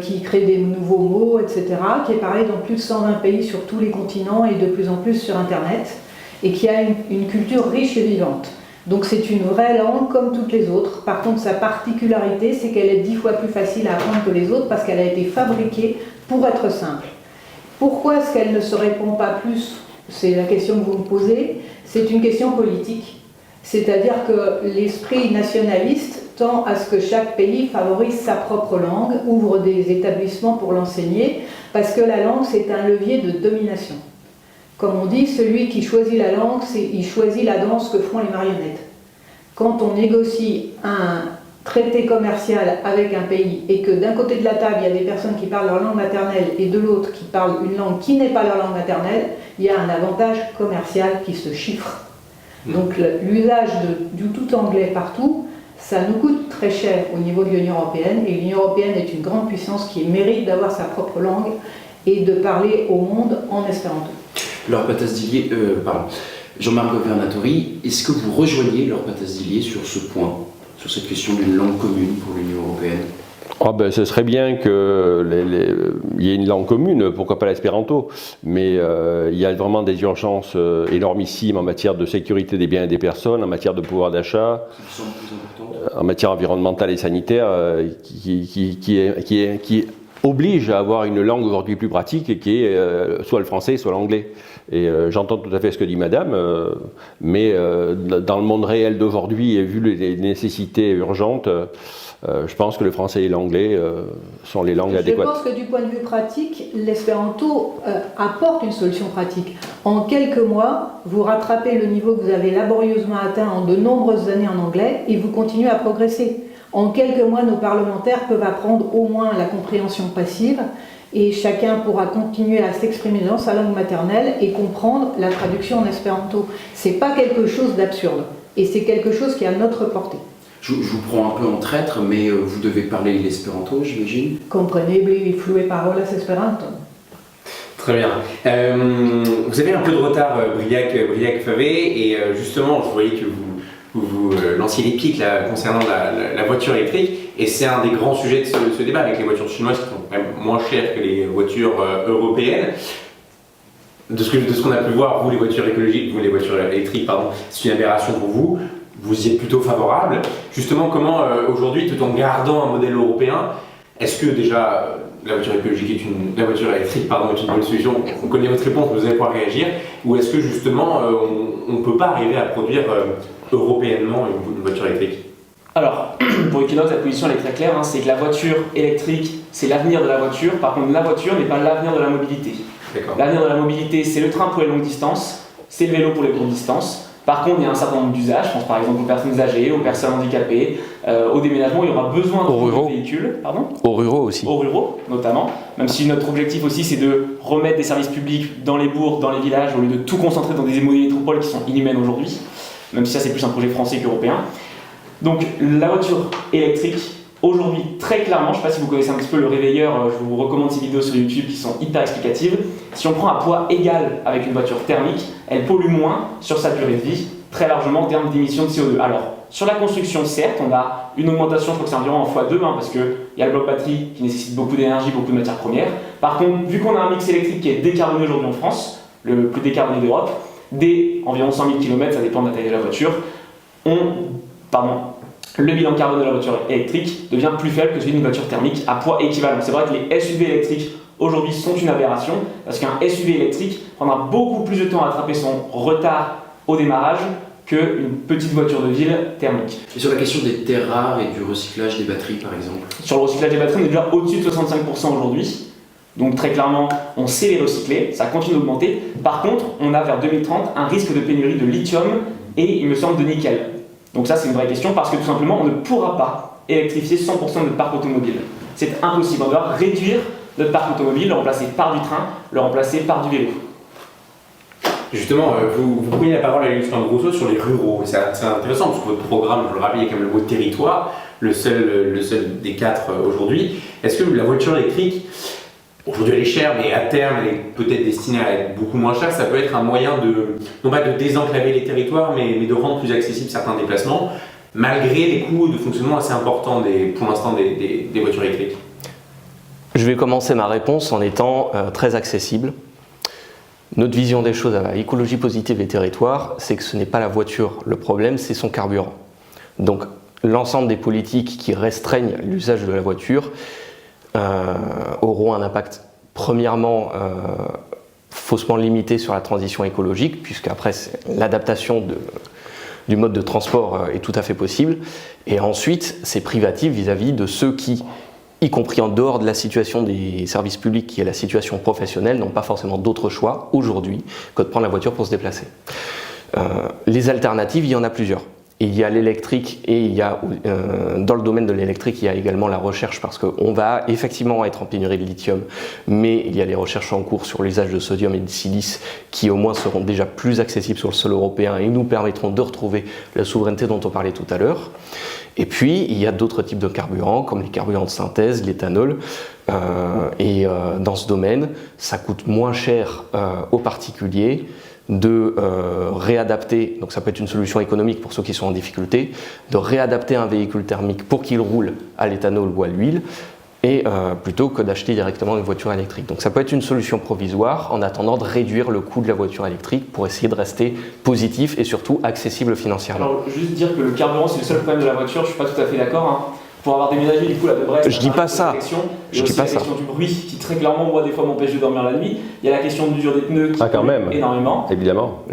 qui crée des nouveaux mots, etc., qui est parlé dans plus de 120 pays sur tous les continents et de plus en plus sur Internet, et qui a une culture riche et vivante. Donc c'est une vraie langue comme toutes les autres. Par contre, sa particularité, c'est qu'elle est 10 fois plus facile à apprendre que les autres parce qu'elle a été fabriquée pour être simple. Pourquoi est-ce qu'elle ne se répand pas plus? C'est la question que vous me posez. C'est une question politique. C'est-à-dire que l'esprit nationaliste tend à ce que chaque pays favorise sa propre langue, ouvre des établissements pour l'enseigner, parce que la langue, c'est un levier de domination. Comme on dit, celui qui choisit la langue, il choisit la danse que feront les marionnettes. Quand on négocie un traité commercial avec un pays et que d'un côté de la table, il y a des personnes qui parlent leur langue maternelle et de l'autre qui parlent une langue qui n'est pas leur langue maternelle, il y a un avantage commercial qui se chiffre. Donc l'usage du tout anglais partout, ça nous coûte très cher au niveau de l'Union européenne, et l'Union européenne est une grande puissance qui mérite d'avoir sa propre langue et de parler au monde en espéranto.
Laure Patas-Dillier, Jean-Marc Governatori, est-ce que vous rejoignez Laure Patas-Dillier sur ce point, sur cette question d'une langue commune pour l'Union européenne?
Ce serait bien qu'il y ait une langue commune, pourquoi pas l'espéranto, mais il y a vraiment des urgences énormissimes en matière de sécurité des biens et des personnes, en matière de pouvoir d'achat, en matière environnementale et sanitaire, qui oblige à avoir une langue aujourd'hui plus pratique et qui est soit le français, soit l'anglais. Et j'entends tout à fait ce que dit madame, mais dans le monde réel d'aujourd'hui, et vu les nécessités urgentes, je pense que le français et l'anglais sont les langues adéquates.
Je pense que du point de vue pratique, l'espéranto apporte une solution pratique. En quelques mois, vous rattrapez le niveau que vous avez laborieusement atteint en de nombreuses années en anglais et vous continuez à progresser. En quelques mois, nos parlementaires peuvent apprendre au moins la compréhension passive et chacun pourra continuer à s'exprimer dans sa langue maternelle et comprendre la traduction en espéranto. C'est pas quelque chose d'absurde et c'est quelque chose qui est à notre portée.
Je vous prends un peu en traître, mais vous devez parler l'espéranto, j'imagine.
Comprenez les flues parolas esperanto.
Très bien. Vous avez un peu de retard, Briac-Favé, et justement, je voyais que vous lanciez les pics là, concernant la voiture électrique, et c'est un des grands sujets de ce débat avec les voitures chinoises qui sont quand même moins chères que les voitures européennes. De ce qu'on a pu voir, vous les voitures électriques, c'est une aberration pour vous. Vous y êtes plutôt favorable. Justement, comment aujourd'hui, tout en gardant un modèle européen, est-ce que déjà la voiture électrique est une bonne solution? On connaît votre réponse, vous allez pouvoir réagir. Ou est-ce que justement, on ne peut pas arriver à produire européennement une voiture électrique?
Alors, pour Equinox, la position elle est très claire, c'est que la voiture électrique, c'est l'avenir de la voiture. Par contre, la voiture n'est pas l'avenir de la mobilité. L'avenir de la mobilité, c'est le train pour les longues distances, c'est le vélo pour les courtes distances. Par contre, il y a un certain nombre d'usages, je pense par exemple aux personnes âgées, aux personnes handicapées, au déménagement, il y aura besoin de véhicules. Pardon ?
Aux ruraux aussi.
Aux ruraux, notamment. Même si notre objectif aussi, c'est de remettre des services publics dans les bourgs, dans les villages, au lieu de tout concentrer dans des métropoles qui sont inhumaines aujourd'hui. Même si ça, c'est plus un projet français qu'européen. Donc, la voiture électrique, aujourd'hui, très clairement, je ne sais pas si vous connaissez un petit peu le réveilleur, je vous recommande ces vidéos sur YouTube qui sont hyper explicatives. Si on prend un poids égal avec une voiture thermique, elle pollue moins sur sa durée de vie, très largement en termes d'émissions de CO2. Alors, sur la construction, certes, on a une augmentation, je crois que c'est environ en x2, parce qu'il y a le bloc batterie qui nécessite beaucoup d'énergie, beaucoup de matières premières. Par contre, vu qu'on a un mix électrique qui est décarboné aujourd'hui en France, le plus décarboné d'Europe, dès environ 100 000 km, ça dépend de la taille de la voiture, le bilan carbone de la voiture électrique devient plus faible que celui d'une voiture thermique à poids équivalent. C'est vrai que les SUV électriques aujourd'hui sont une aberration parce qu'un SUV électrique prendra beaucoup plus de temps à attraper son retard au démarrage qu'une petite voiture de ville thermique.
Et sur la question des terres rares et du recyclage des batteries par exemple?
Sur le recyclage des batteries, on est déjà au-dessus de 65% aujourd'hui. Donc très clairement, on sait les recycler, ça continue d'augmenter. Par contre, on a vers 2030 un risque de pénurie de lithium et il me semble de nickel. Donc ça c'est une vraie question parce que tout simplement on ne pourra pas électrifier 100% de notre parc automobile. C'est impossible, on doit réduire notre parc automobile, le remplacer par du train, le remplacer par du vélo.
Justement, vous prenez la parole à Alexandre Rousseau sur les ruraux. C'est intéressant parce que votre programme, je le rappelle, il y a quand même le mot territoire, le seul des 4 aujourd'hui. Est-ce que la voiture électrique, aujourd'hui elle est chère, mais à terme elle est peut-être destinée à être beaucoup moins chère, ça peut être un moyen non pas de désenclaver les territoires, mais de rendre plus accessibles certains déplacements, malgré les coûts de fonctionnement assez importants pour l'instant des voitures électriques?
Je vais commencer ma réponse en étant très accessible. Notre vision des choses à Écologie Positive et Territoires, c'est que ce n'est pas la voiture le problème, c'est son carburant. Donc l'ensemble des politiques qui restreignent l'usage de la voiture auront un impact premièrement faussement limité sur la transition écologique, puisqu'après l'adaptation du mode de transport est tout à fait possible, et ensuite c'est privatif vis-à-vis de ceux qui, y compris en dehors de la situation des services publics qui est la situation professionnelle, n'ont pas forcément d'autre choix aujourd'hui que de prendre la voiture pour se déplacer. Les alternatives, il y en a plusieurs. Il y a l'électrique et il y a, dans le domaine de l'électrique, il y a également la recherche parce qu'on va effectivement être en pénurie de lithium, mais il y a les recherches en cours sur l'usage de sodium et de silice qui au moins seront déjà plus accessibles sur le sol européen et nous permettront de retrouver la souveraineté dont on parlait tout à l'heure. Et puis, il y a d'autres types de carburants, comme les carburants de synthèse, l'éthanol. Dans ce domaine, ça coûte moins cher aux particuliers de réadapter, donc ça peut être une solution économique pour ceux qui sont en difficulté, de réadapter un véhicule thermique pour qu'il roule à l'éthanol ou à l'huile, et plutôt que d'acheter directement une voiture électrique. Donc ça peut être une solution provisoire en attendant de réduire le coût de la voiture électrique pour essayer de rester positif et surtout accessible financièrement.
Alors juste dire que le carburant c'est le seul problème de la voiture, je suis pas tout à fait d'accord. Hein. Pour avoir déménagé du coup là de Brest,
je dis pas ça.
Il y a aussi la question du bruit qui très clairement moi des fois m'empêche de dormir la nuit. Il y a la question de l'usure des pneus qui
quand même
énormément.
Évidemment.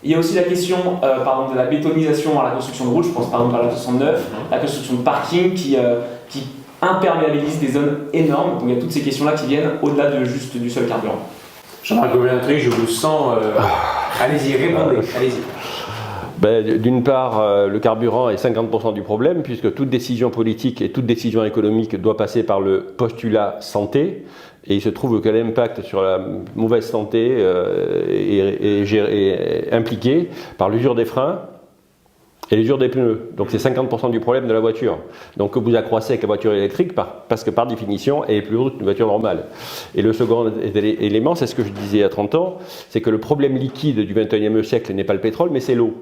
Il y a aussi la question de la bétonisation à la construction de routes, je pense par exemple à la 69, la construction de parking qui imperméabilise des zones énormes. Donc il y a toutes ces questions-là qui viennent au-delà de juste du seul carburant.
Jean-Marc Gobelin-Triche, je vous sens. Allez-y, répondez. Allez-y.
D'une part, le carburant est 50% du problème, puisque toute décision politique et toute décision économique doit passer par le postulat santé. Et il se trouve que l'impact sur la mauvaise santé est impliqué par l'usure des freins et l'usure des pneus. Donc c'est 50% du problème de la voiture. Donc que vous accroissez avec la voiture électrique, parce que par définition, elle est plus lourde qu'une voiture normale. Et le second élément, c'est ce que je disais il y a 30 ans, c'est que le problème liquide du 21e siècle n'est pas le pétrole, mais c'est l'eau.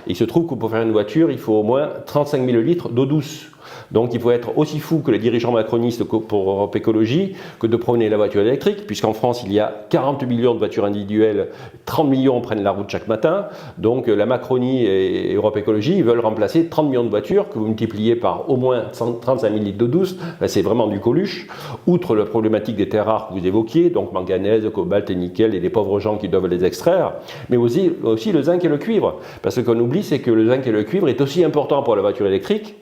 Et il se trouve que pour faire une voiture, il faut au moins 35 000 litres d'eau douce. Donc il faut être aussi fou que les dirigeants macronistes pour Europe Écologie que de prôner la voiture électrique, puisqu'en France il y a 40 millions de voitures individuelles, 30 millions prennent la route chaque matin. Donc la Macronie et Europe Écologie veulent remplacer 30 millions de voitures que vous multipliez par au moins 35 000 litres d'eau douce. C'est vraiment du Coluche. Outre la problématique des terres rares que vous évoquiez, donc manganèse, cobalt et nickel et les pauvres gens qui doivent les extraire, mais aussi le zinc et le cuivre. Parce que ce qu'on oublie, c'est que le zinc et le cuivre est aussi important pour la voiture électrique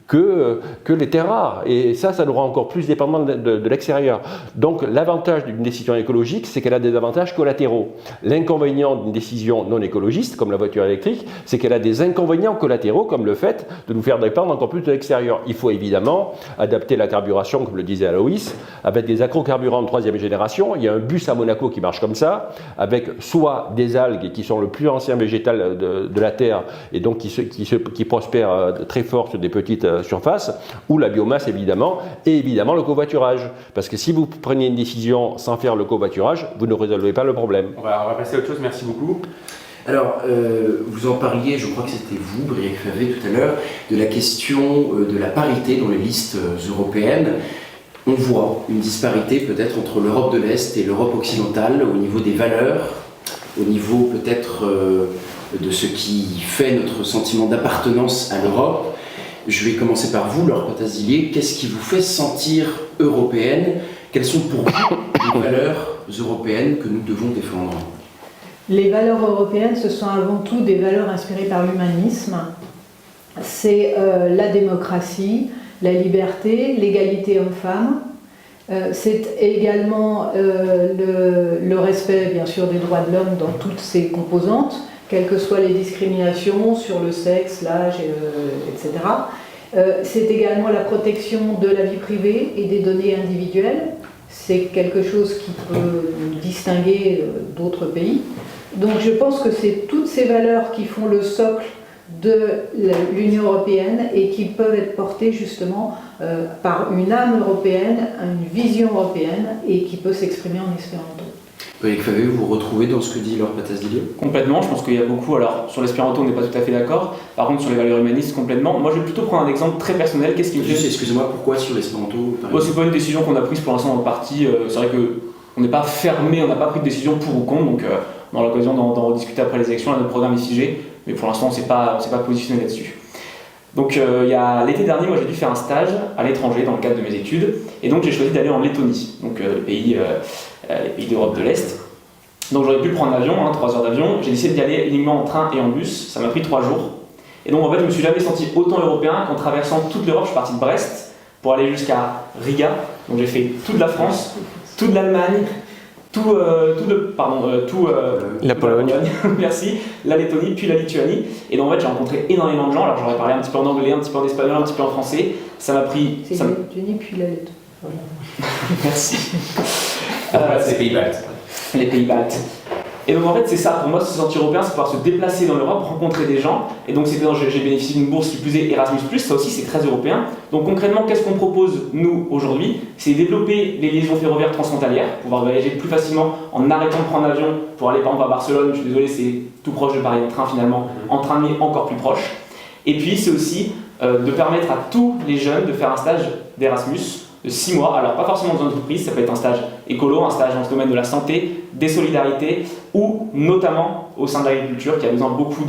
que les terres rares. Et ça nous rend encore plus dépendants de l'extérieur. Donc l'avantage d'une décision écologique, c'est qu'elle a des avantages collatéraux. L'inconvénient d'une décision non écologiste, comme la voiture électrique, c'est qu'elle a des inconvénients collatéraux, comme le fait de nous faire dépendre encore plus de l'extérieur. Il faut évidemment adapter la carburation, comme le disait Aloïs, avec des agrocarburants de 3e génération. Il y a un bus à Monaco qui marche comme ça, avec soit des algues qui sont le plus ancien végétal de la Terre, et donc qui prospèrent très fort sur des petites surface, ou la biomasse évidemment, et évidemment le covoiturage. Parce que si vous prenez une décision sans faire le covoiturage, vous ne résolvez pas le problème.
On va passer à autre chose, merci beaucoup.
Alors, vous en parliez, je crois que c'était vous, Briac Favé, tout à l'heure, de la question de la parité dans les listes européennes. On voit une disparité peut-être entre l'Europe de l'Est et l'Europe occidentale au niveau des valeurs, au niveau peut-être de ce qui fait notre sentiment d'appartenance à l'Europe. Je vais commencer par vous, Laure Patazillier. Qu'est-ce qui vous fait sentir européenne? Quelles sont pour vous les valeurs européennes que nous devons défendre?
Les valeurs européennes, ce sont avant tout des valeurs inspirées par l'humanisme. C'est la démocratie, la liberté, l'égalité homme-femme. C'est également le respect, bien sûr, des droits de l'homme dans toutes ses composantes, quelles que soient les discriminations sur le sexe, l'âge, etc. C'est également la protection de la vie privée et des données individuelles. C'est quelque chose qui peut nous distinguer d'autres pays. Donc je pense que c'est toutes ces valeurs qui font le socle de l'Union européenne et qui peuvent être portées justement par une âme européenne, une vision européenne et qui peut s'exprimer en espéranto.
Eric Favé, vous vous retrouvez dans ce que dit Laure Patas-Dilio?
Complètement, je pense qu'il y a beaucoup, alors sur l'espéranto on n'est pas tout à fait d'accord, par contre sur les valeurs humanistes complètement. Moi je vais plutôt prendre un exemple très personnel, qu'est-ce qui me fait...
Juste, excusez-moi, pourquoi sur l'espéranto?
C'est pas une décision qu'on a prise pour l'instant dans le parti, c'est vrai qu'on n'est pas fermé, on n'a pas pris de décision pour ou contre, donc on aura l'occasion d'en rediscuter après les élections, là, notre programme est figé, mais pour l'instant on ne s'est pas positionné là-dessus. Donc il y a l'été dernier, moi j'ai dû faire un stage à l'étranger dans le cadre de mes études, et donc j'ai choisi d'aller en Lettonie, donc les pays d'Europe de l'Est. Donc j'aurais pu prendre l'avion, 3 heures d'avion, j'ai décidé d'y aller uniquement en train et en bus, ça m'a pris 3 jours. Et donc en fait je me suis jamais senti autant européen qu'en traversant toute l'Europe. Je suis parti de Brest pour aller jusqu'à Riga, donc j'ai fait toute la France, toute l'Allemagne,
la Pologne,
merci, la Lettonie, puis la Lituanie. Et donc en fait j'ai rencontré énormément de gens, alors j'aurais parlé un petit peu en anglais, un petit peu en espagnol, un petit peu en français. Ça m'a pris...
C'est la Lettonie puis la Lettonie. Voilà.
Merci.
C'est les pays baltes.
Les pays baltes. Et donc en fait c'est ça, pour moi se sentir européen, c'est pouvoir se déplacer dans l'Europe, rencontrer des gens, et donc j'ai bénéficié d'une bourse qui plus est Erasmus+, ça aussi c'est très européen. Donc concrètement qu'est-ce qu'on propose nous aujourd'hui? C'est développer les liaisons ferroviaires transfrontalières, pouvoir voyager plus facilement en arrêtant de prendre l'avion pour aller par exemple à Barcelone, je suis désolé c'est tout proche de Paris en train finalement, en train mais encore plus proche. Et puis c'est aussi de permettre à tous les jeunes de faire un stage d'Erasmus de 6 mois, alors pas forcément dans une entreprise, ça peut être un stage écolo, un stage dans ce domaine de la santé, des solidarités, ou notamment au sein de l'agriculture qui a besoin beaucoup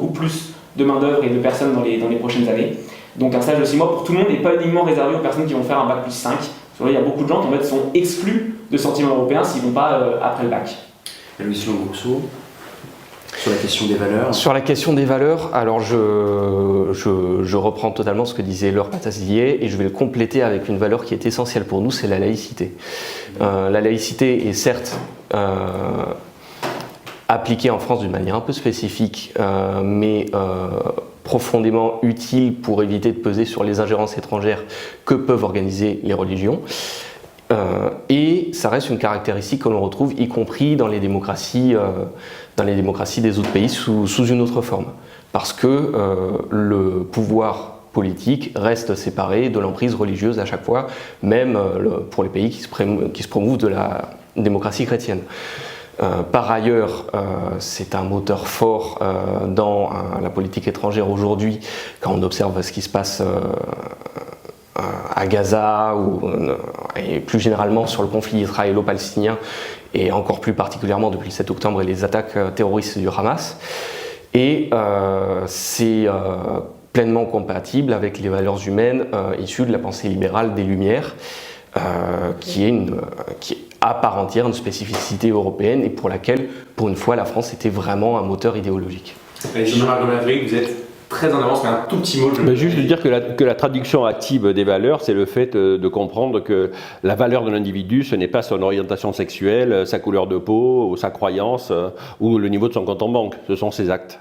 plus de main d'œuvre et de personnes dans les prochaines années. Donc un stage de 6 mois pour tout le monde et pas uniquement réservé aux personnes qui vont faire un bac plus 5. Parce que là, il y a beaucoup de gens qui en fait, sont exclus de sentiment européen s'ils ne vont pas après le bac.
Louis Longrousseau, sur la question des valeurs.
Sur la question des valeurs, alors je reprends totalement ce que disait Laure Patas-Dillier et je vais le compléter avec une valeur qui est essentielle pour nous, c'est la laïcité. La laïcité est certes appliquée en France d'une manière un peu spécifique, mais profondément utile pour éviter de peser sur les ingérences étrangères que peuvent organiser les religions. Et ça reste une caractéristique que l'on retrouve y compris dans les démocraties des autres pays sous une autre forme. Parce que le pouvoir politique reste séparé de l'emprise religieuse à chaque fois, même pour les pays qui se promouvent de la démocratie chrétienne. Par ailleurs, c'est un moteur fort dans la politique étrangère aujourd'hui, quand on observe ce qui se passe à Gaza et plus généralement sur le conflit israélo-palestinien et encore plus particulièrement depuis le 7 octobre et les attaques terroristes du Hamas. Et c'est pleinement compatible avec les valeurs humaines issues de la pensée libérale des Lumières, qui est à part entière une spécificité européenne et pour laquelle, pour une fois, la France était vraiment un moteur idéologique.
Jean-Marc Maverick, vous êtes très en avance, mais un tout petit mot.
Juste de dire que la traduction active des valeurs, c'est le fait de comprendre que la valeur de l'individu, ce n'est pas son orientation sexuelle, sa couleur de peau, ou sa croyance, ou le niveau de son compte en banque, ce sont ses actes.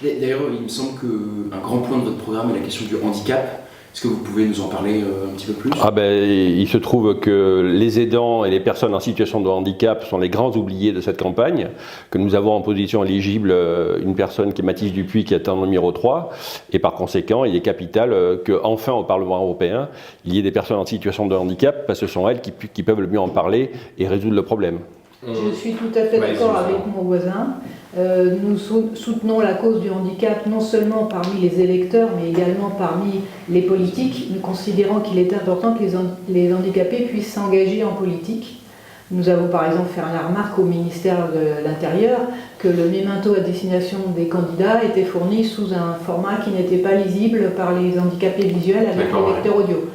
D'ailleurs, il me semble qu'un grand point de votre programme est la question du handicap. Est-ce que vous pouvez nous en parler un petit peu plus?
Il se trouve que les aidants et les personnes en situation de handicap sont les grands oubliés de cette campagne, que nous avons en position éligible une personne qui est Mathilde Dupuis qui atteint le numéro 3, et par conséquent il est capital qu'enfin au Parlement européen il y ait des personnes en situation de handicap, parce que ce sont elles qui peuvent le mieux en parler et résoudre le problème.
Je suis tout à fait d'accord avec mon voisin. Nous soutenons la cause du handicap non seulement parmi les électeurs, mais également parmi les politiques. Nous considérons qu'il est important que les handicapés puissent s'engager en politique. Nous avons par exemple fait la remarque au ministère de l'Intérieur que le mémento à destination des candidats était fourni sous un format qui n'était pas lisible par les handicapés visuels avec les lecteurs audio.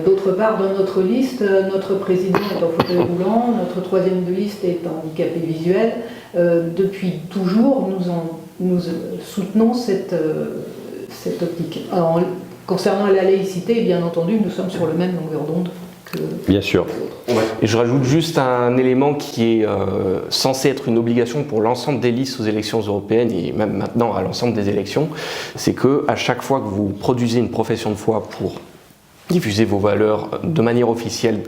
D'autre part, dans notre liste, notre président est en fauteuil roulant, notre troisième de liste est handicapé visuel. Depuis toujours, nous soutenons cette optique. Alors, concernant la laïcité, bien entendu, nous sommes sur le même longueur d'onde que
bien sûr.
Et je rajoute juste un élément qui est censé être une obligation pour l'ensemble des listes aux élections européennes et même maintenant à l'ensemble des élections, c'est qu'à chaque fois que vous produisez une profession de foi pour diffuser vos valeurs de manière officielle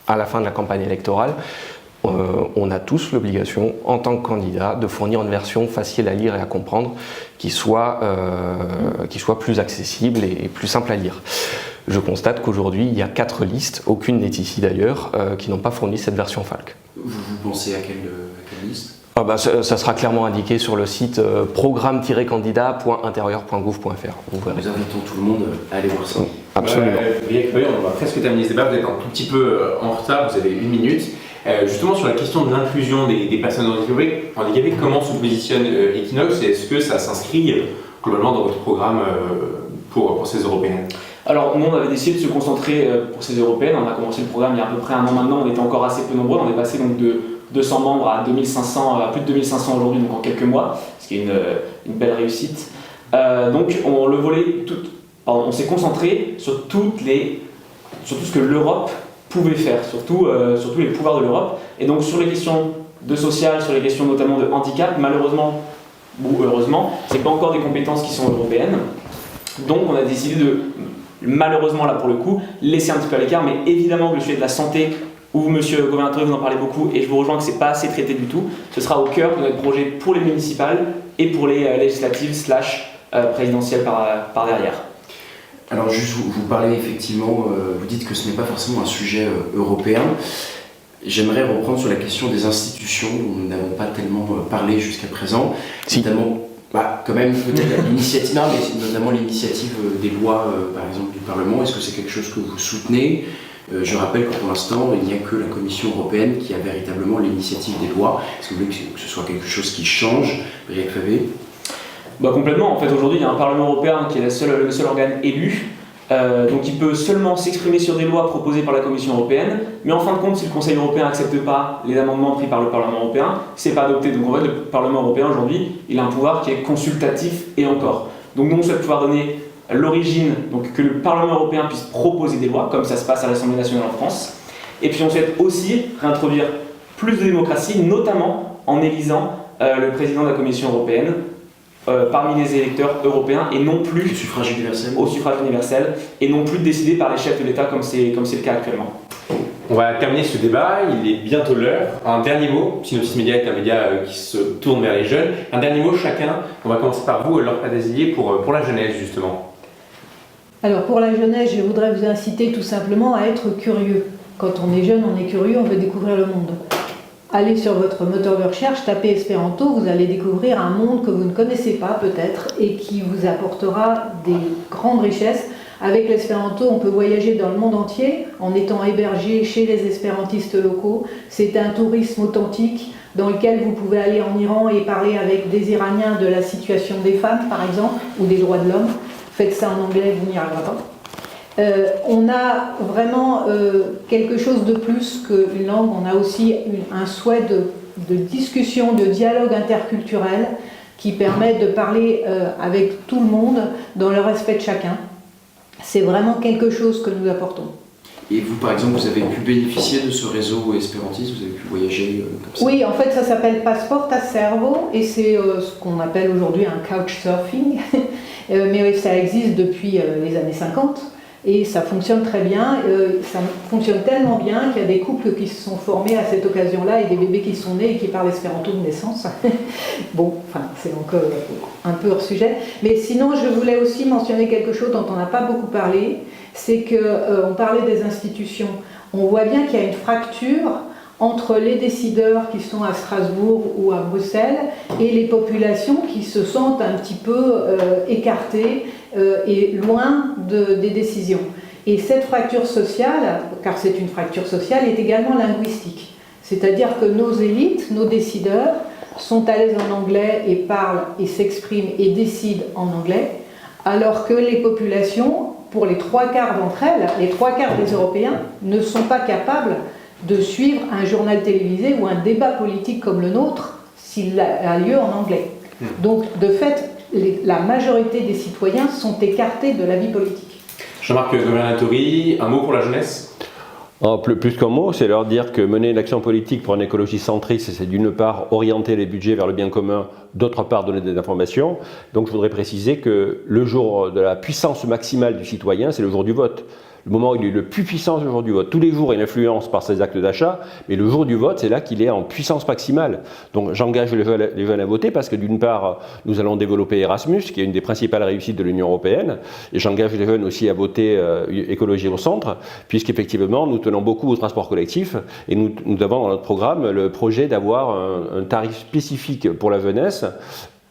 à la fin de la campagne électorale, on a tous l'obligation, en tant que candidat, de fournir une version facile à lire et à comprendre, qui soit plus accessible et plus simple à lire. Je constate qu'aujourd'hui, il y a 4 listes, aucune n'est ici d'ailleurs, qui n'ont pas fourni cette version FALC.
Vous pensez à quelle liste?
Ça sera clairement indiqué sur le site programme-candidat.intérieur.gouv.fr.
Nous invitons tout le monde à aller voir ça.
Absolument.
On va presque terminer ce débat, vous êtes un tout petit peu en retard, vous avez 1 minute. Justement sur la question de l'inclusion des personnes handicapées, comment se positionne Equinox et est-ce que ça s'inscrit globalement dans votre programme pour ces européennes?
Alors, nous, on avait décidé de se concentrer pour ces européennes. On a commencé le programme il y a à peu près 1 an maintenant. On était encore assez peu nombreux. On est passé donc de 200 membres à 2500, à plus de 2500 aujourd'hui, donc en quelques mois, ce qui est une belle réussite. Donc, on s'est concentré sur tout ce que l'Europe pouvait faire, sur tous les pouvoirs de l'Europe. Et donc, sur les questions de social, sur les questions notamment de handicap, malheureusement ou heureusement, c'est pas encore des compétences qui sont européennes. Donc, on a décidé de, malheureusement là pour le coup, laisser un petit peu à l'écart, mais évidemment que le sujet de la santé, où monsieur Governatori vous en parlez beaucoup, et je vous rejoins que c'est pas assez traité du tout, ce sera au cœur de notre projet pour les municipales et pour les législatives / présidentielles par derrière.
Alors juste, vous parlez effectivement, vous dites que ce n'est pas forcément un sujet européen. J'aimerais reprendre sur la question des institutions dont nous n'avons pas tellement parlé jusqu'à présent, notamment quand même peut-être l'initiative, mais notamment l'initiative des lois, par exemple du Parlement. Est-ce que c'est quelque chose que vous soutenez? Je rappelle que pour l'instant, il n'y a que la Commission européenne qui a véritablement l'initiative des lois. Est-ce que vous voulez que ce soit quelque chose qui change, Briac Favé?
Complètement. En fait, aujourd'hui, il y a un Parlement européen qui est le seul organe élu. Donc il peut seulement s'exprimer sur des lois proposées par la Commission européenne, mais en fin de compte, si le Conseil européen n'accepte pas les amendements pris par le Parlement européen, c'est pas adopté. Donc en fait, le Parlement européen aujourd'hui, il a un pouvoir qui est consultatif et encore. Donc nous, on souhaite pouvoir donner l'origine, donc que le Parlement européen puisse proposer des lois, comme ça se passe à l'Assemblée nationale en France. Et puis on souhaite aussi réintroduire plus de démocratie, notamment en élisant le président de la Commission européenne parmi les électeurs européens et non plus au suffrage universel et non plus décidé par les chefs de l'État comme c'est le cas actuellement.
On va terminer ce débat, il est bientôt l'heure. Un dernier mot, Synopsis Média est un média qui se tourne vers les jeunes. Un dernier mot chacun, on va commencer par vous, Laure Padazillier, pour la jeunesse justement.
Alors pour la jeunesse, je voudrais vous inciter tout simplement à être curieux. Quand on est jeune, on est curieux, on veut découvrir le monde. Allez sur votre moteur de recherche, tapez Espéranto, vous allez découvrir un monde que vous ne connaissez pas peut-être et qui vous apportera des grandes richesses. Avec l'espéranto, on peut voyager dans le monde entier en étant hébergé chez les espérantistes locaux. C'est un tourisme authentique dans lequel vous pouvez aller en Iran et parler avec des Iraniens de la situation des femmes, par exemple, ou des droits de l'homme. Faites ça en anglais, vous n'y arriverez pas. On a vraiment quelque chose de plus qu'une langue, on a aussi un souhait de discussion, de dialogue interculturel qui permet de parler avec tout le monde dans le respect de chacun. C'est vraiment quelque chose que nous apportons.
Et vous, par exemple, vous avez pu bénéficier de ce réseau espérantiste, vous avez pu voyager comme ça?
Oui, en fait, ça s'appelle Passport a Servo et c'est ce qu'on appelle aujourd'hui un couchsurfing. Mais ça existe depuis les années 50. Et ça fonctionne très bien, ça fonctionne tellement bien qu'il y a des couples qui se sont formés à cette occasion-là et des bébés qui sont nés et qui parlent espéranto de naissance. Bon, enfin, c'est encore un peu hors sujet. Mais sinon, je voulais aussi mentionner quelque chose dont on n'a pas beaucoup parlé, c'est qu'on parlait des institutions. On voit bien qu'il y a une fracture entre les décideurs qui sont à Strasbourg ou à Bruxelles et les populations qui se sentent un petit peu écartées et loin des décisions. Et cette fracture sociale, car c'est une fracture sociale, est également linguistique. C'est-à-dire que nos élites, nos décideurs, sont à l'aise en anglais et parlent et s'expriment et décident en anglais, alors que les populations, pour les 3/4 d'entre elles, les 3/4 des Européens, ne sont pas capables de suivre un journal télévisé ou un débat politique comme le nôtre s'il a lieu en anglais. Donc, de fait, la majorité des citoyens sont écartés de la vie politique.
Jean-Marc Governatori, un mot pour la jeunesse?
Plus qu'un mot, c'est leur dire que mener une action politique pour une écologie centriste, c'est d'une part orienter les budgets vers le bien commun, d'autre part donner des informations. Donc je voudrais préciser que le jour de la puissance maximale du citoyen, c'est le jour du vote. le moment où il est le plus puissant, le jour du vote. Tous les jours, il influence par ses actes d'achat, mais le jour du vote, c'est là qu'il est en puissance maximale. Donc j'engage les jeunes à voter parce que d'une part, nous allons développer Erasmus, qui est une des principales réussites de l'Union européenne, et j'engage les jeunes aussi à voter écologie au centre, puisqu'effectivement, nous tenons beaucoup au transport collectif, et nous avons dans notre programme le projet d'avoir un tarif spécifique pour la jeunesse,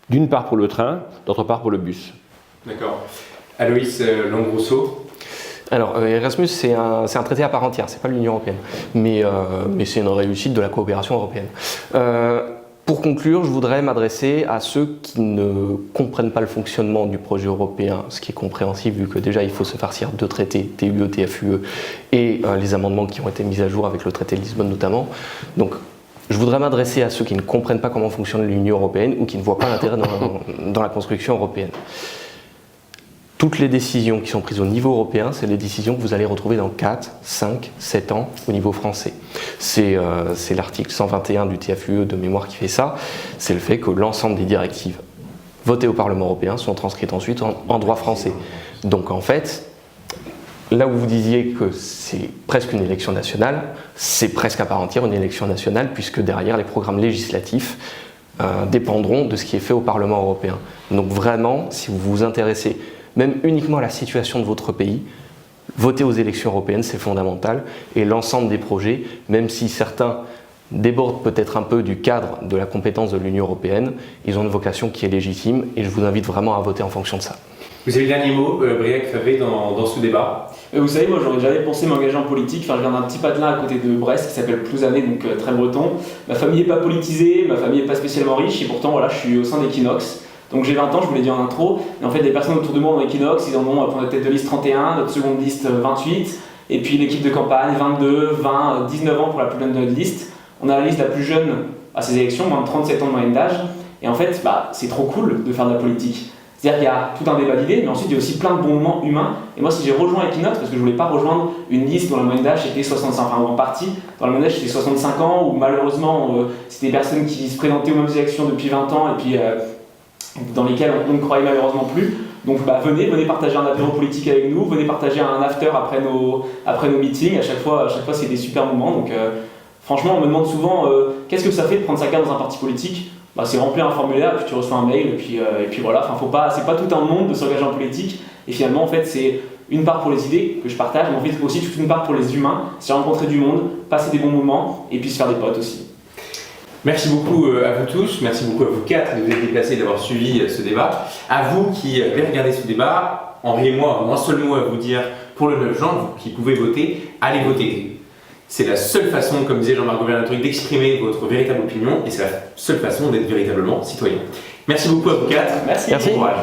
d'une part pour le train, d'autre part pour le bus.
D'accord. Aloïs Langrousseau.
Alors Erasmus, c'est un traité à part entière, c'est pas l'Union européenne, mais c'est une réussite de la coopération européenne. Pour conclure, je voudrais m'adresser à ceux qui ne comprennent pas le fonctionnement du projet européen, ce qui est compréhensible vu que déjà il faut se farcir deux traités, TUE, TFUE, et les amendements qui ont été mis à jour avec le traité de Lisbonne notamment. Donc je voudrais m'adresser à ceux qui ne comprennent pas comment fonctionne l'Union européenne ou qui ne voient pas l'intérêt dans la construction européenne. Toutes les décisions qui sont prises au niveau européen, c'est les décisions que vous allez retrouver dans 4, 5, 7 ans au niveau français. C'est l'article 121 du TFUE de mémoire qui fait ça. C'est le fait que l'ensemble des directives votées au Parlement européen sont transcrites ensuite en droit français. Donc en fait, là où vous disiez que c'est presque une élection nationale, c'est presque à part entière une élection nationale puisque derrière les programmes législatifs dépendront de ce qui est fait au Parlement européen. Donc vraiment, si vous vous intéressez même uniquement à la situation de votre pays, voter aux élections européennes, c'est fondamental. Et l'ensemble des projets, même si certains débordent peut-être un peu du cadre de la compétence de l'Union européenne, ils ont une vocation qui est légitime et je vous invite vraiment à voter en fonction de ça.
Vous avez le dernier mot, Briac Favé, dans ce débat?
Vous savez, moi j'aurais jamais pensé m'engager en politique. Enfin, je viens d'un petit patelin à côté de Brest qui s'appelle Plouzané, donc très breton. Ma famille n'est pas politisée, ma famille n'est pas spécialement riche et pourtant voilà, je suis au sein d'Equinox. Donc j'ai 20 ans, je vous l'ai dit en intro, et en fait les personnes autour de moi dans Equinox, ils en ont pour notre tête de liste 31, notre seconde liste 28, et puis l'équipe de campagne 22, 20, 19 ans pour la plus jeune de notre liste. On a la liste la plus jeune à ces élections, moins de 37 ans de moyenne d'âge, et en fait c'est trop cool de faire de la politique. C'est-à-dire qu'il y a tout un débat d'idées, mais ensuite il y a aussi plein de bons moments humains. Et moi si j'ai rejoint Equinox, parce que je voulais pas rejoindre une liste dont la moyenne d'âge était 65, enfin en partie, dans la moyenne d'âge c'était 65 ans, où malheureusement c'était des personnes qui se présentaient aux mêmes élections depuis 20 ans, et puis dans lesquels on ne croyait malheureusement plus. Donc venez partager un apéro politique avec nous, venez partager un after après nos meetings. À chaque fois c'est des super moments. Donc franchement, on me demande souvent qu'est-ce que ça fait de prendre sa carte dans un parti politique. C'est remplir un formulaire, puis tu reçois un mail, et puis voilà. Enfin, c'est pas tout un monde de s'engager en politique. Et finalement, en fait, c'est une part pour les idées que je partage, mais en fait aussi toute une part pour les humains. C'est rencontrer du monde, passer des bons moments, et puis se faire des potes aussi.
Merci beaucoup à vous tous, merci beaucoup à vous quatre de vous être déplacés, d'avoir suivi ce débat. À vous qui avez regardé ce débat, Henri et moi avons un seul mot à vous dire pour le 9 juin, vous qui pouvez voter, allez voter. C'est la seule façon, comme disait Jean-Marc Gouvernail, d'exprimer votre véritable opinion et c'est la seule façon d'être véritablement citoyen. Merci beaucoup à vous quatre.
Merci.
Bon courage.